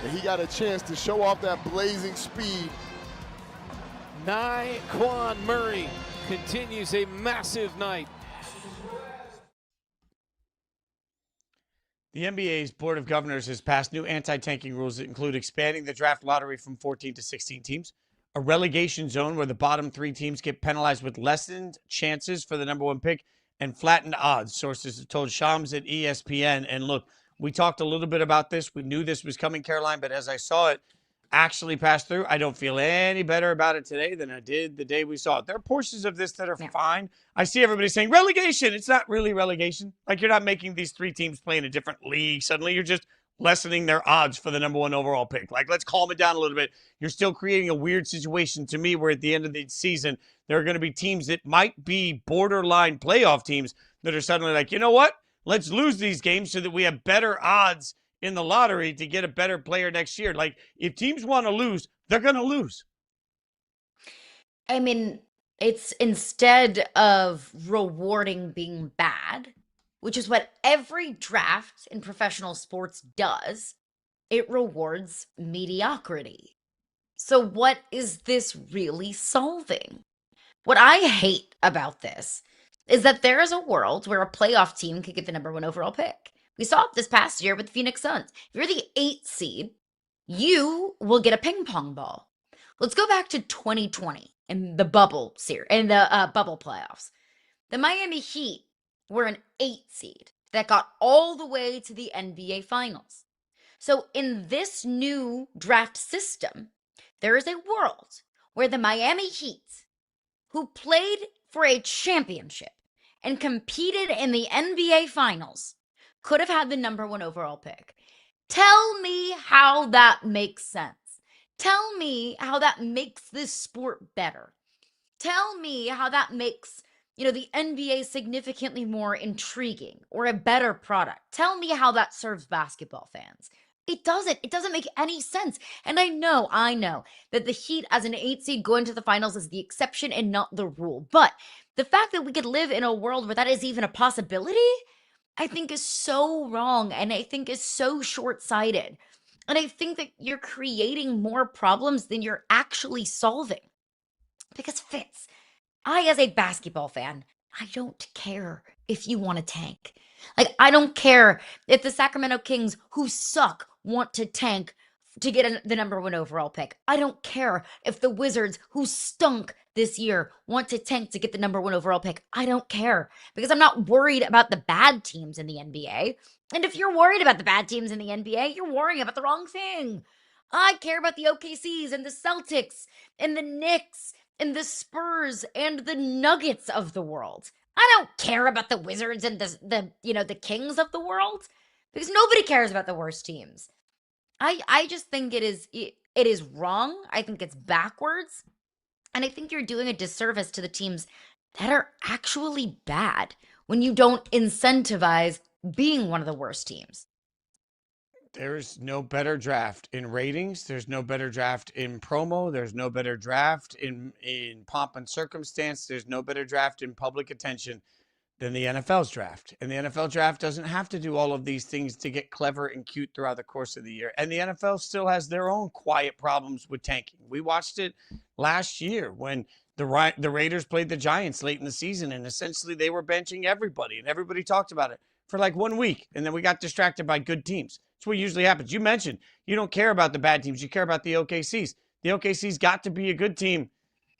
and he got a chance to show off that blazing speed. Quan Murray continues a massive night. The NBA's Board of Governors has passed new anti-tanking rules that include expanding the draft lottery from 14 to 16 teams, a relegation zone where the bottom 3 teams get penalized with lessened chances for the number one pick, and flattened odds, sources have told Shams at ESPN. And look, we talked a little bit about this. We knew this was coming, Caroline, but as I saw it actually pass through, I don't feel any better about it today than I did the day we saw it. There are portions of this that are fine. I see everybody saying relegation. It's not really relegation. Like, you're not making these 3 teams play in a different league. Suddenly you're just lessening their odds for the number one overall pick. Like, let's calm it down a little bit. You're still creating a weird situation to me where at the end of the season, there are going to be teams that might be borderline playoff teams that are suddenly like, you know what? Let's lose these games so that we have better odds in the lottery to get a better player next year. Like, if teams want to lose, they're going to lose. I mean, it's instead of rewarding being bad, which is what every draft in professional sports does, it rewards mediocrity. So what is this really solving? What I hate about this is that there is a world where a playoff team could get the number one overall pick. We saw it this past year with the Phoenix Suns. If you're the 8th seed, you will get a ping pong ball. Let's go back to 2020 in the bubble series, in the bubble playoffs. The Miami Heat were an 8th seed that got all the way to the NBA Finals. So in this new draft system, there is a world where the Miami Heat, who played for a championship and competed in the NBA Finals, could have had the number one overall pick. Tell me how that makes sense. Tell me how that makes this sport better. Tell me how that makes, the NBA significantly more intriguing or a better product. Tell me how that serves basketball fans. It doesn't. It doesn't make any sense. And I know that the Heat as an 8 seed going to the finals is the exception and not the rule. But the fact that we could live in a world where that is even a possibility, I think is so wrong, and I think is so short-sighted. And I think that you're creating more problems than you're actually solving. Because Fitz, as a basketball fan, I don't care if you want to tank. Like, I don't care if the Sacramento Kings, who suck, want to tank to get the number one overall pick. I don't care if the Wizards, who stunk this year, want to tank to get the number one overall pick. I don't care, because I'm not worried about the bad teams in the NBA. And if you're worried about the bad teams in the NBA, you're worrying about the wrong thing. I care about the OKCs and the Celtics and the Knicks and the Spurs and the Nuggets of the world. I don't care about the Wizards and the Kings of the world, because nobody cares about the worst teams. I just think it is wrong. I think it's backwards. And I think you're doing a disservice to the teams that are actually bad when you don't incentivize being one of the worst teams. There's no better draft in ratings. There's no better draft in promo. There's no better draft in pomp and circumstance. There's no better draft in public attention than the NFL's draft. And the NFL draft doesn't have to do all of these things to get clever and cute throughout the course of the year. And the NFL still has their own quiet problems with tanking. We watched it last year when the Raiders played the Giants late in the season, and essentially they were benching everybody, and everybody talked about it for like 1 week, and then we got distracted by good teams. That's what usually happens. You mentioned you don't care about the bad teams. You care about the OKCs. The OKC's got to be a good team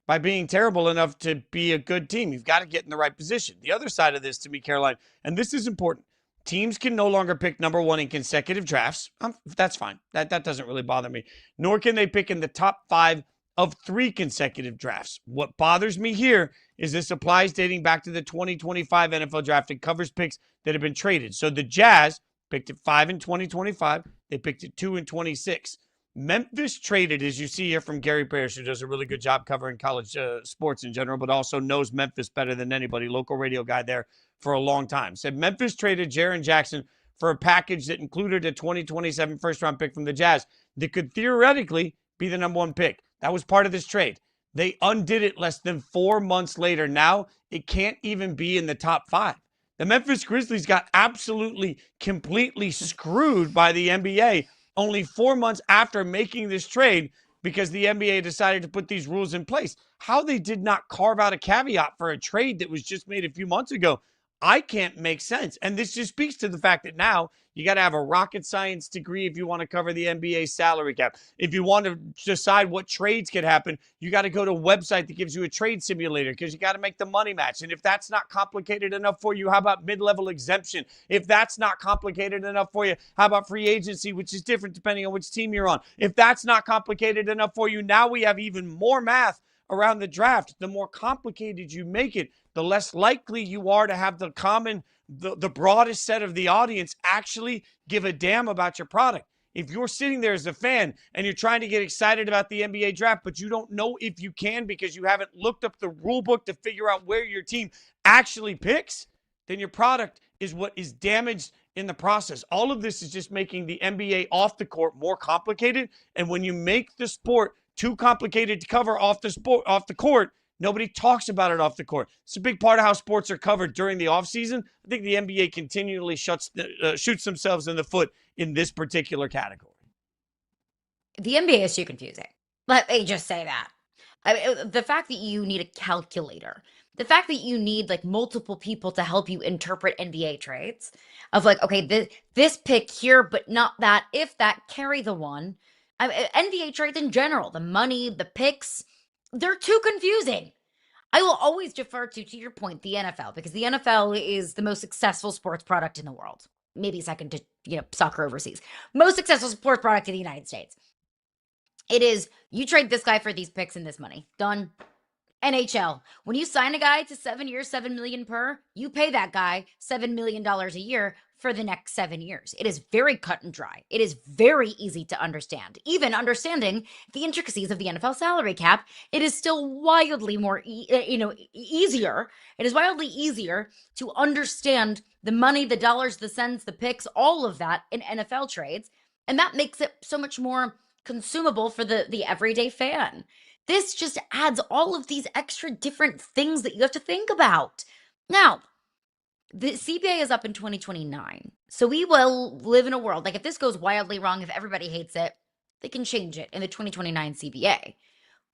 by being terrible enough to be a good team. You've got to get in the right position. The other side of this to me, Caroline, and this is important, teams can no longer pick number one in consecutive drafts. That's fine. That doesn't really bother me. Nor can they pick in the top 5 of 3 consecutive drafts. What bothers me here is this applies dating back to the 2025 NFL draft and covers picks that have been traded. So the Jazz picked at 5 in 2025. They picked at 2 in 26. Memphis traded, as you see here from Gary Parrish, who does a really good job covering college sports in general, but also knows Memphis better than anybody, local radio guy there for a long time. Said Memphis traded Jaren Jackson for a package that included a 2027 first-round pick from the Jazz that could theoretically be the number 1 pick. That was part of this trade. They undid it less than 4 months later. Now it can't even be in the top 5. The Memphis Grizzlies got absolutely, completely screwed by the NBA only 4 months after making this trade because the NBA decided to put these rules in place. How they did not carve out a caveat for a trade that was just made a few months ago, I can't make sense. And this just speaks to the fact that now you got to have a rocket science degree if you want to cover the NBA salary cap. If you want to decide what trades could happen, you got to go to a website that gives you a trade simulator because you got to make the money match. And if that's not complicated enough for you, how about mid-level exemption? If that's not complicated enough for you, how about free agency, which is different depending on which team you're on? If that's not complicated enough for you, now we have even more math around the draft. The more complicated you make it, the less likely you are to have the broadest set of the audience actually give a damn about your product. If you're sitting there as a fan and you're trying to get excited about the NBA draft, but you don't know if you can because you haven't looked up the rule book to figure out where your team actually picks, then your product is what is damaged in the process. All of this is just making the NBA off the court more complicated. And when you make the sport too complicated to cover off the court, nobody talks about it off the court. It's a big part of how sports are covered during the offseason. I think the NBA continually shoots themselves in the foot in this particular category. The NBA is too confusing. Let me just say that. The fact that you need a calculator, the fact that you need like multiple people to help you interpret NBA trades of like, okay, this pick here, but not that, if that, carry the one. NBA trades in general, the money, the picks, they're too confusing. I will always defer to your point, the NFL, because the NFL is the most successful sports product in the world. Maybe second to, soccer overseas. Most successful sports product in the United States. It is, you trade this guy for these picks and this money. Done. NHL. When you sign a guy to 7 years, $7 million per, you pay that guy $7 million a year for the next 7 years. It is very cut and dry. It is very easy to understand. Even understanding the intricacies of the NFL salary cap, it is still wildly more, easier. It is wildly easier to understand the money, the dollars, the cents, the picks, all of that in NFL trades. And that makes it so much more consumable for the everyday fan. This just adds all of these extra different things that you have to think about. Now, the CBA is up in 2029. So we will live in a world, like if this goes wildly wrong, if everybody hates it, they can change it in the 2029 CBA.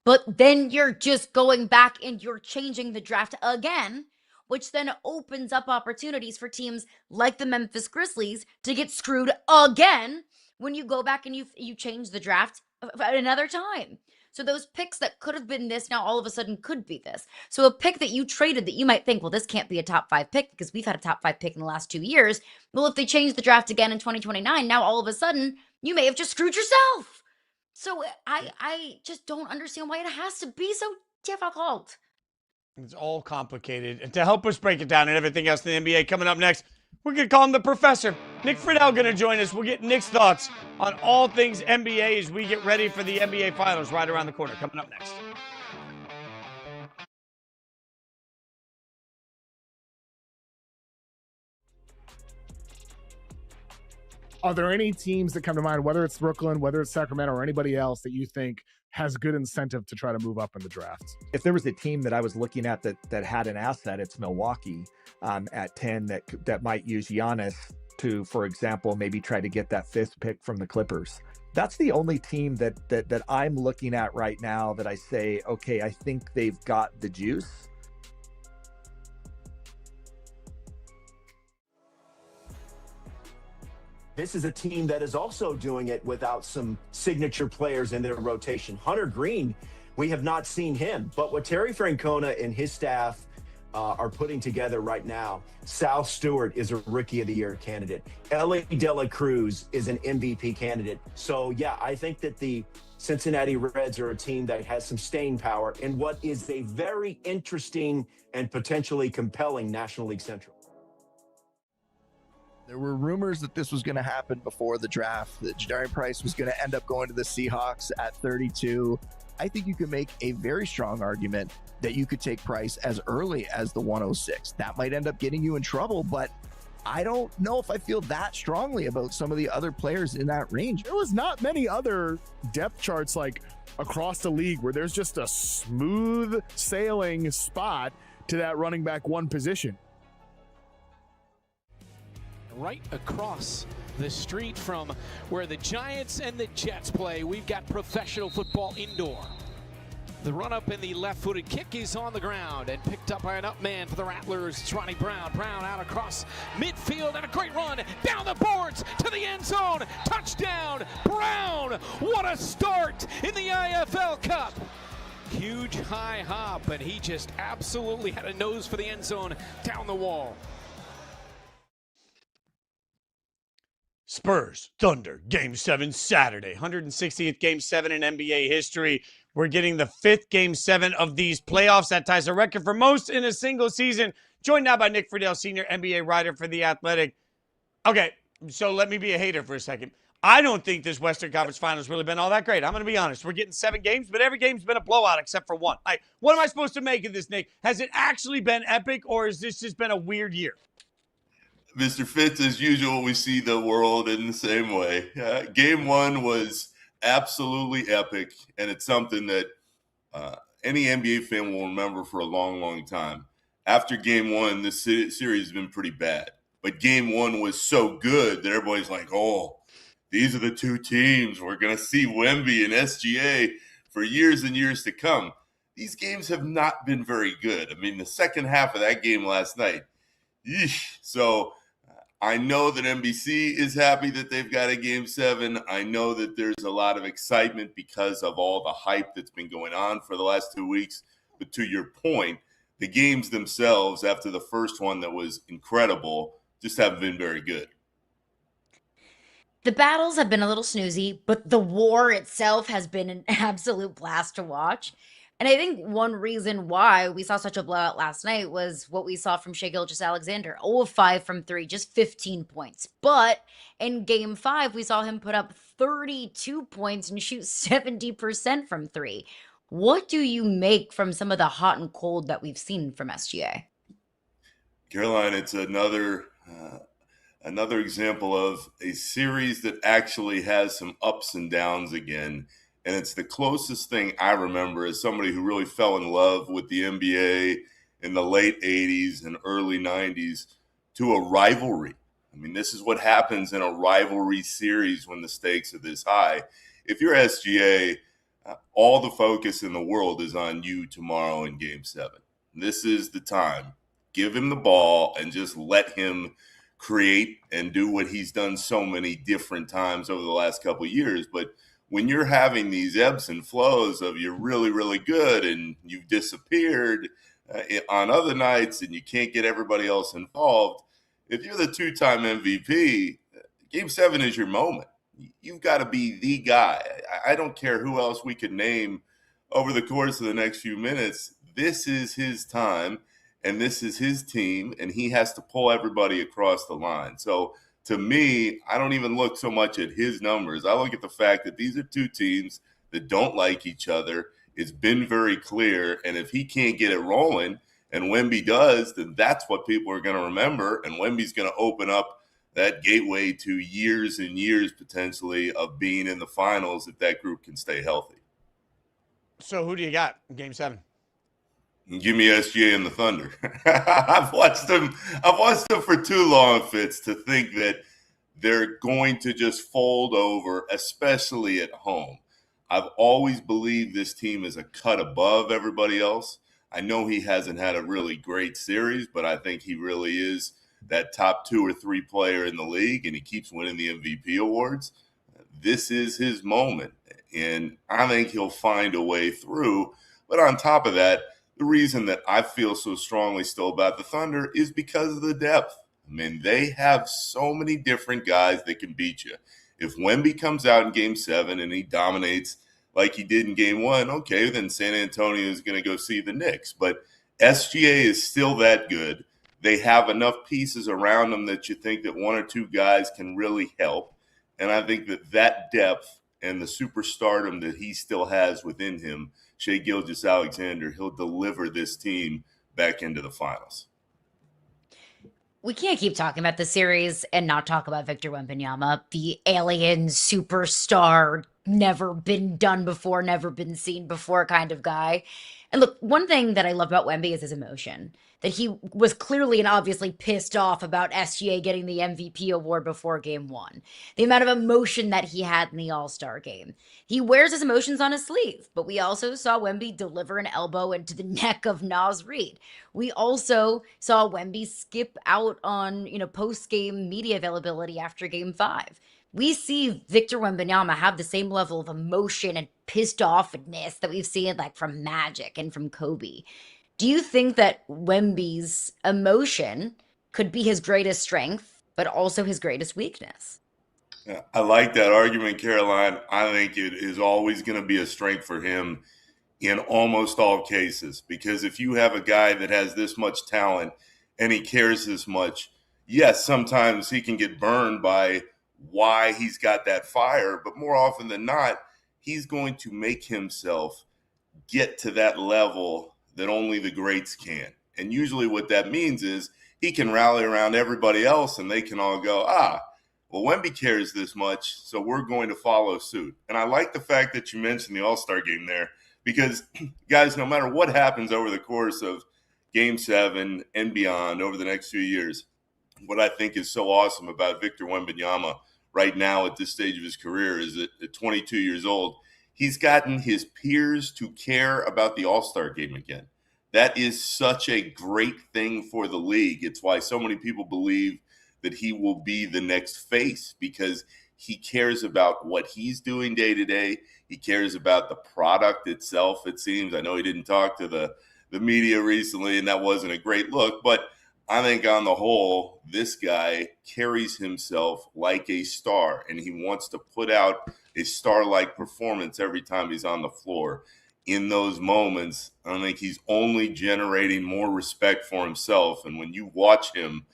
But then you're just going back and you're changing the draft again, which then opens up opportunities for teams like the Memphis Grizzlies to get screwed again when you go back and you change the draft another time. So those picks that could have been this now all of a sudden could be this. So a pick that you traded that you might think, well, this can't be a top 5 pick because we've had a top 5 pick in the last 2 years. Well, if they change the draft again in 2029, now all of a sudden you may have just screwed yourself. So I just don't understand why it has to be so difficult. It's all complicated. And to help us break it down and everything else in the NBA coming up next, we're going to call him the professor. Nick Friedell going to join us. We'll get Nick's thoughts on all things NBA as we get ready for the NBA Finals right around the corner. Coming up next. Are there any teams that come to mind, whether it's Brooklyn, whether it's Sacramento, or anybody else that you think has good incentive to try to move up in the draft? If there was a team that I was looking at that had an asset, it's Milwaukee at 10 that might use Giannis to, for example, maybe try to get that fifth pick from the Clippers. That's the only team that I'm looking at right now that I say, okay, I think they've got the juice. This is a team that is also doing it without some signature players in their rotation. Hunter Green, we have not seen him, but what Terry Francona and his staff are putting together right now, Sal Stewart is a Rookie of the Year candidate. Ellie De La Cruz is an MVP candidate. So, yeah, I think that the Cincinnati Reds are a team that has some staying power in what is a very interesting and potentially compelling National League Central. There were rumors that this was going to happen before the draft, that Jadarian Price was going to end up going to the Seahawks at 32. I think you could make a very strong argument that you could take Price as early as the 106. That might end up getting you in trouble, but I don't know if I feel that strongly about some of the other players in that range. There was not many other depth charts like across the league where there's just a smooth sailing spot to that running back one position. Right across the street from where the Giants and the Jets play, we've got professional football indoor. The run-up in the left-footed kick is on the ground and picked up by an up man for the Rattlers. It's Ronnie Brown. Brown out across midfield and a great run down the boards to the end zone. Touchdown, Brown! What a start in the IFL Cup! Huge high hop, and he just absolutely had a nose for the end zone down the wall. Spurs-Thunder Game 7 Saturday. 160th Game 7 in NBA history. We're getting the 5th Game 7 of these playoffs. That ties a record for most in a single season. Joined now by Nick Friedell, senior NBA writer for The Athletic. Okay, so let me be a hater for a second. I don't think this Western Conference Finals really been all that great. I'm going to be honest. We're getting 7 games, but every game's been a blowout except for one. What am I supposed to make of this, Nick? Has it actually been epic, or has this just been a weird year? Mr. Fitz, as usual, we see the world in the same way. Game 1 was absolutely epic, and it's something that any NBA fan will remember for a long, long time. After Game 1, this series has been pretty bad. But Game 1 was so good that everybody's like, oh, these are the two teams. We're going to see Wemby and SGA for years and years to come. These games have not been very good. I mean, the second half of that game last night, yeesh. So I know that NBC is happy that they've got a Game 7. I know that there's a lot of excitement because of all the hype that's been going on for the last 2 weeks. But to your point, the games themselves, after the first one that was incredible, just haven't been very good. The battles have been a little snoozy, but the war itself has been an absolute blast to watch. And I think one reason why we saw such a blowout last night was what we saw from Shai Gilgeous-Alexander. 0 of 5 from 3, just 15 points. But in Game 5, we saw him put up 32 points and shoot 70% from 3. What do you make from some of the hot and cold that we've seen from SGA? Caroline, it's another example of a series that actually has some ups and downs again. And it's the closest thing I remember as somebody who really fell in love with the NBA in the late 80s and early 90s to a rivalry. I mean, this is what happens in a rivalry series when the stakes are this high. If you're SGA, all the focus in the world is on you tomorrow in Game 7. This is the time. Give him the ball and just let him create and do what he's done so many different times over the last couple of years. But when you're having these ebbs and flows of you're really, really good and you've disappeared on other nights and you can't get everybody else involved, if you're the two-time MVP, Game 7 is your moment. You've got to be the guy. I don't care who else we could name over the course of the next few minutes. this is his time and this is his team, and he has to pull everybody across the line. So to me, I don't even look so much at his numbers. I look at the fact that these are two teams that don't like each other. It's been very clear, and if he can't get it rolling and Wemby does, then that's what people are going to remember, and Wemby's going to open up that gateway to years and years potentially of being in the finals if that group can stay healthy. So who do you got in Game 7? Give me SGA and the Thunder. I've watched them for too long, Fitz, to think that they're going to just fold over, especially at home. I've always believed this team is a cut above everybody else. I know he hasn't had a really great series, but I think he really is that top 2 or 3 player in the league, and he keeps winning the MVP awards. This is his moment, and I think he'll find a way through. But on top of that, the reason that I feel so strongly still about the Thunder is because of the depth. I mean, they have so many different guys that can beat you. If Wemby comes out in Game 7 and he dominates like he did in Game 1, okay, then San Antonio is going to go see the Knicks. But SGA is still that good. They have enough pieces around them that you think that 1 or 2 guys can really help. And I think that depth and the superstardom that he still has within him, Shai Gilgeous-Alexander, he'll deliver this team back into the finals. We can't keep talking about the series and not talk about Victor Wembanyama, the alien superstar, never been done before, never been seen before kind of guy. And look, one thing that I love about Wemby is his emotion. That he was clearly and obviously pissed off about SGA getting the MVP award before Game 1. The amount of emotion that he had in the All-Star game. He wears his emotions on his sleeve, but we also saw Wemby deliver an elbow into the neck of Naz Reid. We also saw Wemby skip out on, post-game media availability after Game 5. We see Victor Wembanyama have the same level of emotion and pissed offness that we've seen from Magic and from Kobe. Do you think that Wemby's emotion could be his greatest strength, but also his greatest weakness? Yeah, I like that argument, Caroline. I think it is always going to be a strength for him in almost all cases, because if you have a guy that has this much talent and he cares this much, yes, sometimes he can get burned by why he's got that fire, but more often than not, he's going to make himself get to that level that only the greats can. And usually what that means is he can rally around everybody else and they can all go, well, Wemby cares this much, so we're going to follow suit. And I like the fact that you mentioned the All-Star game there, because, guys, no matter what happens over the course of Game 7 and beyond over the next few years, what I think is so awesome about Victor Wembanyama right now at this stage of his career is that at 22 years old, he's gotten his peers to care about the All-Star game again. That is such a great thing for the league. It's why so many people believe that he will be the next face, because he cares about what he's doing day to day. He cares about the product itself, it seems. I know he didn't talk to the media recently, and that wasn't a great look. But I think on the whole, this guy carries himself like a star, and he wants to put out a star-like performance every time he's on the floor. In those moments, I think he's only generating more respect for himself. And when you watch him,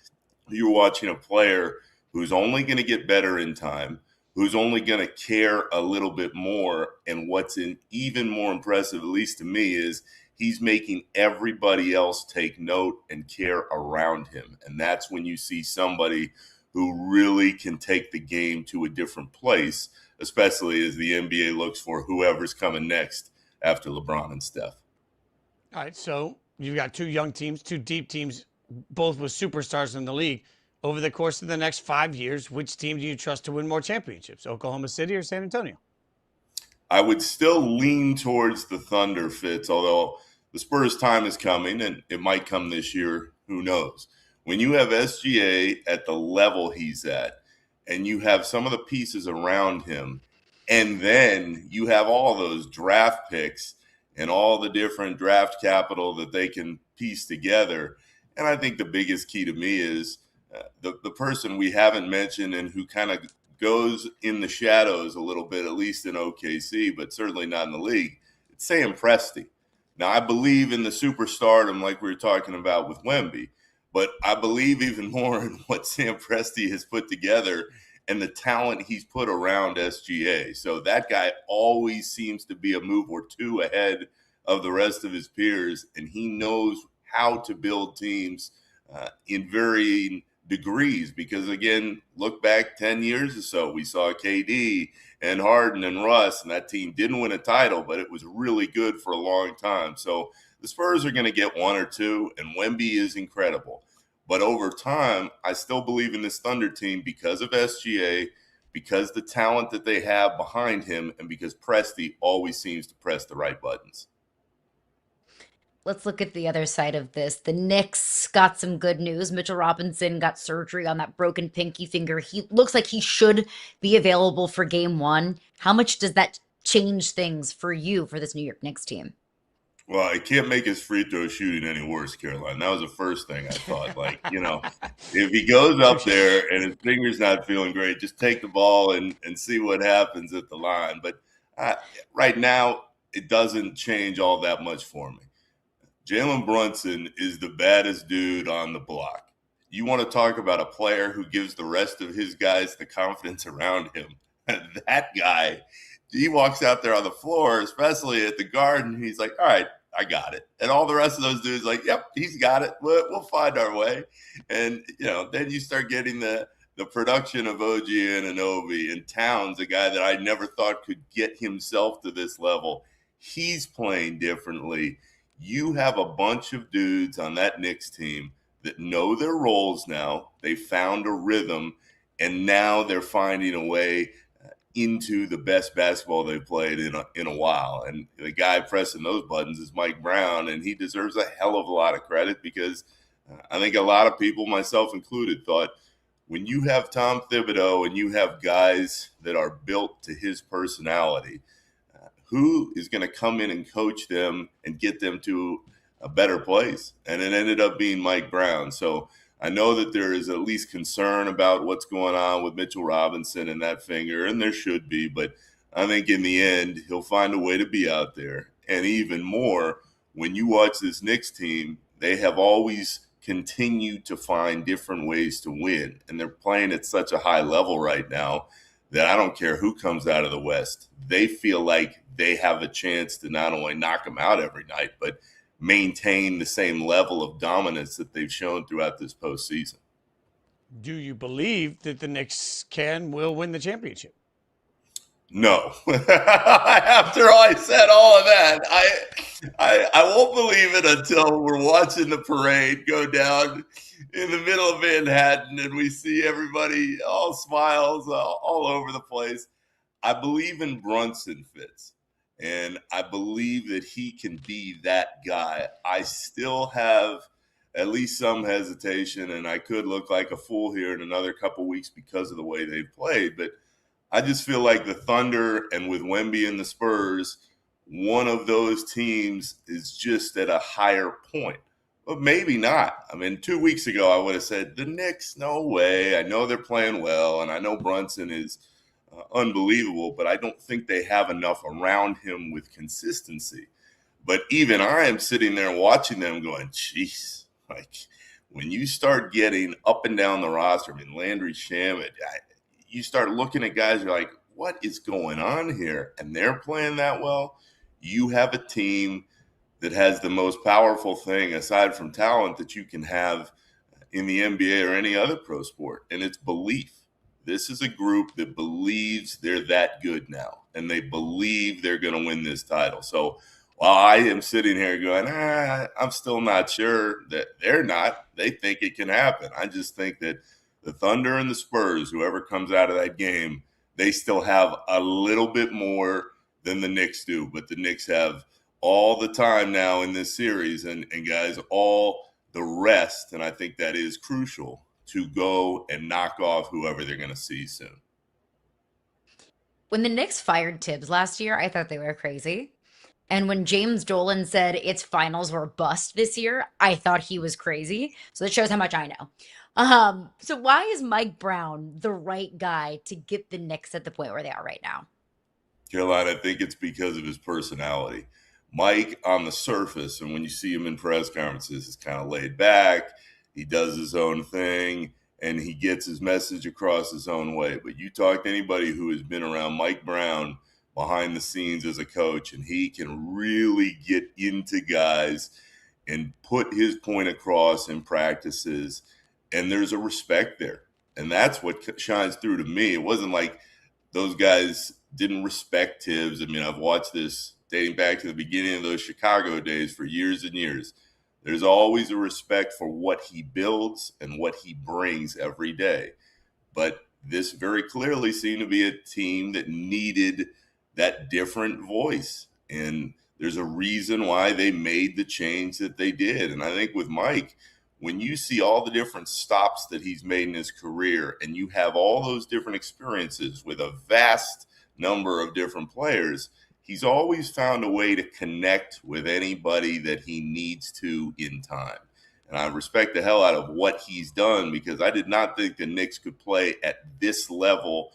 you're watching a player who's only going to get better in time, who's only going to care a little bit more. And what's even more impressive, at least to me, is he's making everybody else take note and care around him. And that's when you see somebody who really can take the game to a different place, especially as the NBA looks for whoever's coming next after LeBron and Steph. All right, so you've got 2 young teams, 2 deep teams, both with superstars in the league. Over the course of the next 5 years, which team do you trust to win more championships, Oklahoma City or San Antonio? I would still lean towards the Thunder, Fitz, although the Spurs' time is coming, and it might come this year. Who knows? When you have SGA at the level he's at, and you have some of the pieces around him, and then you have all those draft picks and all the different draft capital that they can piece together. And I think the biggest key to me is the person we haven't mentioned and who kind of goes in the shadows a little bit, at least in OKC, but certainly not in the league. It's Sam Presti. Now, I believe in the superstardom like we were talking about with Wemby, but I believe even more in what Sam Presti has put together and the talent he's put around SGA. So that guy always seems to be a move or two ahead of the rest of his peers, and he knows how to build teams in varying degrees. Because, again, look back 10 years or so, we saw KD and Harden and Russ, and that team didn't win a title, but it was really good for a long time. So the Spurs are going to get one or two, and Wemby is incredible. But over time, I still believe in this Thunder team because of SGA, because the talent that they have behind him, and because Presti always seems to press the right buttons. Let's look at the other side of this. The Knicks got some good news. Mitchell Robinson got surgery on that broken pinky finger. He looks like he should be available for game 1. How much does that change things for you for this New York Knicks team? Well, I can't make his free throw shooting any worse, Caroline. That was the first thing I thought. If he goes up there and his finger's not feeling great, just take the ball and see what happens at the line. But right now, it doesn't change all that much for me. Jalen Brunson is the baddest dude on the block. You want to talk about a player who gives the rest of his guys the confidence around him. That guy, he walks out there on the floor, especially at the Garden. He's like, all right, I got it. And all the rest of those dudes like, yep, he's got it. We'll find our way. And, then you start getting the production of OG Anunoby and Towns, a guy that I never thought could get himself to this level. He's playing differently. You have a bunch of dudes on that Knicks team that know their roles now. They found a rhythm, and now they're finding a way into the best basketball they've played in a while. And the guy pressing those buttons is Mike Brown, and he deserves a hell of a lot of credit because I think a lot of people, myself included, thought when you have Tom Thibodeau and you have guys that are built to his personality, who is going to come in and coach them and get them to a better place? And it ended up being Mike Brown. So I know that there is at least concern about what's going on with Mitchell Robinson and that finger, and there should be. But I think in the end, he'll find a way to be out there. And even more, when you watch this Knicks team, they have always continued to find different ways to win. And they're playing at such a high level right now that I don't care who comes out of the West. They feel like they have a chance to not only knock them out every night, but maintain the same level of dominance that they've shown throughout this postseason. Do you believe that the Knicks will win the championship? No. After I said all of that, I won't believe it until we're watching the parade go down in the middle of Manhattan and we see everybody all smiles all over the place. I believe in Brunson, Fitz, and I believe that he can be that guy. I still have at least some hesitation, and I could look like a fool here in another couple weeks because of the way they've played, but I just feel like the Thunder and with Wemby and the Spurs, one of those teams is just at a higher point. But maybe not. I mean, 2 weeks ago, I would have said, the Knicks, no way. I know they're playing well, and I know Brunson is unbelievable, but I don't think they have enough around him with consistency. But even I am sitting there watching them going, jeez, like when you start getting up and down the roster, I mean, Landry Shamet, you start looking at guys, you're like, what is going on here? And they're playing that well. You have a team that has the most powerful thing aside from talent that you can have in the NBA or any other pro sport, and it's belief. This is a group that believes they're that good now, and they believe they're going to win this title. So while I am sitting here going, I'm still not sure that they're not, they think it can happen. I just think that the Thunder and the Spurs, whoever comes out of that game, they still have a little bit more than the Knicks do. But the Knicks have all the time now in this series and guys, all the rest. And I think that is crucial to go and knock off whoever they're going to see soon. When the Knicks fired Tibbs last year, I thought they were crazy. And when James Dolan said its finals were bust this year, I thought he was crazy. So that shows how much I know. So why is Mike Brown the right guy to get the Knicks at the point where they are right now? Caroline, I think it's because of his personality. Mike on the surface, and when you see him in press conferences, is kind of laid back. He does his own thing, and he gets his message across his own way. But you talk to anybody who has been around Mike Brown behind the scenes as a coach, and he can really get into guys and put his point across in practices, and there's a respect there. And that's what shines through to me. It wasn't like those guys didn't respect Tibbs. I mean, I've watched this dating back to the beginning of those Chicago days for years and years. There's always a respect for what he builds and what he brings every day. But this very clearly seemed to be a team that needed that different voice. And there's a reason why they made the change that they did. And I think with Mike, when you see all the different stops that he's made in his career, and you have all those different experiences with a vast number of different players, he's always found a way to connect with anybody that he needs to in time. And I respect the hell out of what he's done, because I did not think the Knicks could play at this level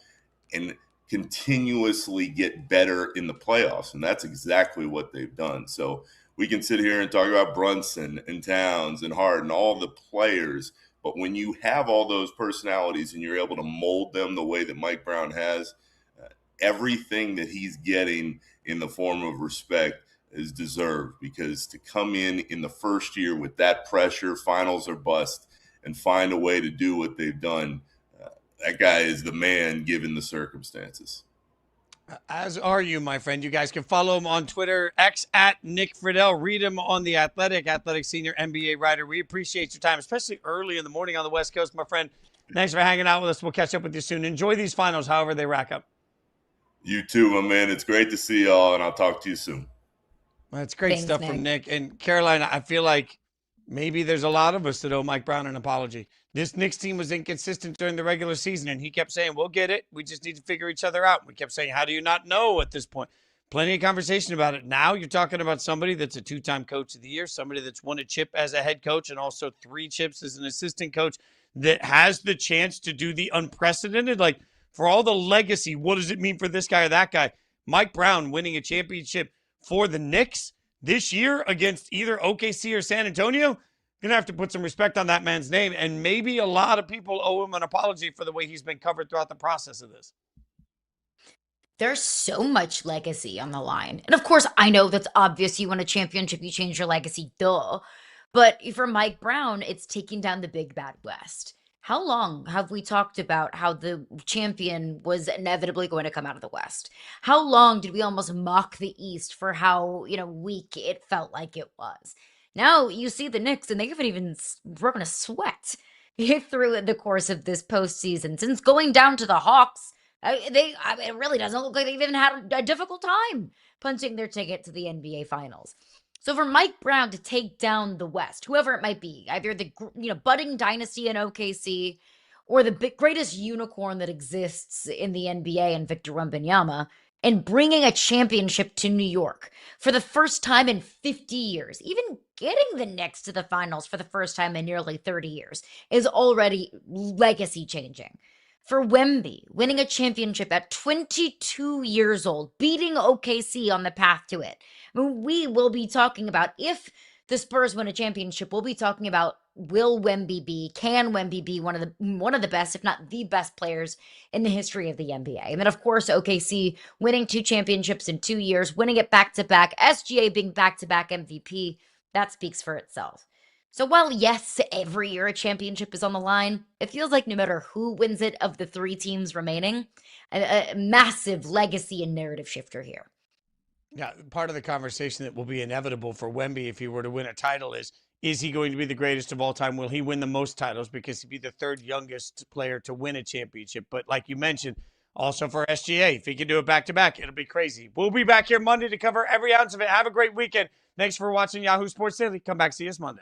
and continuously get better in the playoffs. And that's exactly what they've done. So we can sit here and talk about Brunson and Towns and Harden, all the players. But when you have all those personalities and you're able to mold them the way that Mike Brown has, everything that he's getting in the form of respect is deserved, because to come in the first year with that pressure, finals or bust, and find a way to do what they've done, that guy is the man given the circumstances. As are you, my friend. You guys can follow him on Twitter, X at Nick Friedell. Read him on The Athletic senior NBA writer. We appreciate your time, especially early in the morning on the West Coast, my friend. Thanks for hanging out with us. We'll catch up with you soon. Enjoy these finals, however they rack up. You too, my man. It's great to see y'all, and I'll talk to you soon. That's great Thanks, stuff Nick. from Nick. And Caroline, I feel like maybe there's a lot of us that owe Mike Brown an apology. This Knicks team was inconsistent during the regular season, and he kept saying, we'll get it. We just need to figure each other out. We kept saying, how do you not know at this point? Plenty of conversation about it. Now you're talking about somebody that's a two-time coach of the year, somebody that's won a chip as a head coach and also 3 chips as an assistant coach, that has the chance to do the unprecedented. Like, for all the legacy, what does it mean for this guy or that guy? Mike Brown winning a championship for the Knicks this year against either OKC or San Antonio, going to have to put some respect on that man's name. And maybe a lot of people owe him an apology for the way he's been covered throughout the process of this. There's so much legacy on the line. And of course, I know that's obvious. You win a championship, you change your legacy, duh. But for Mike Brown, it's taking down the big bad West. How long have we talked about how the champion was inevitably going to come out of the West? How long did we almost mock the East for how, weak it felt like it was? Now you see the Knicks, and they haven't even broken a sweat through the course of this postseason. Since going down to the Hawks, it really doesn't look like they've even had a difficult time punching their ticket to the NBA Finals. So for Mike Brown to take down the West, whoever it might be, either the budding dynasty in OKC or the greatest unicorn that exists in the NBA in Victor Wembanyama, and bringing a championship to New York for the first time in 50 years, even getting the Knicks to the finals for the first time in nearly 30 years, is already legacy changing. For Wemby, winning a championship at 22 years old, beating OKC on the path to it. I mean, we will be talking about, if the Spurs win a championship, we'll be talking about, can Wemby be one of the best, if not the best players in the history of the NBA? And then, of course, OKC winning 2 championships in 2 years, winning it back-to-back, SGA being back-to-back MVP, that speaks for itself. So while, yes, every year a championship is on the line, it feels like no matter who wins it of the 3 teams remaining, a massive legacy and narrative shifter here. Yeah, part of the conversation that will be inevitable for Wemby if he were to win a title is he going to be the greatest of all time? Will he win the most titles? Because he'd be the 3rd youngest player to win a championship. But like you mentioned, also for SGA, if he can do it back-to-back, it'll be crazy. We'll be back here Monday to cover every ounce of it. Have a great weekend. Thanks for watching Yahoo Sports Daily. Come back, see us Monday.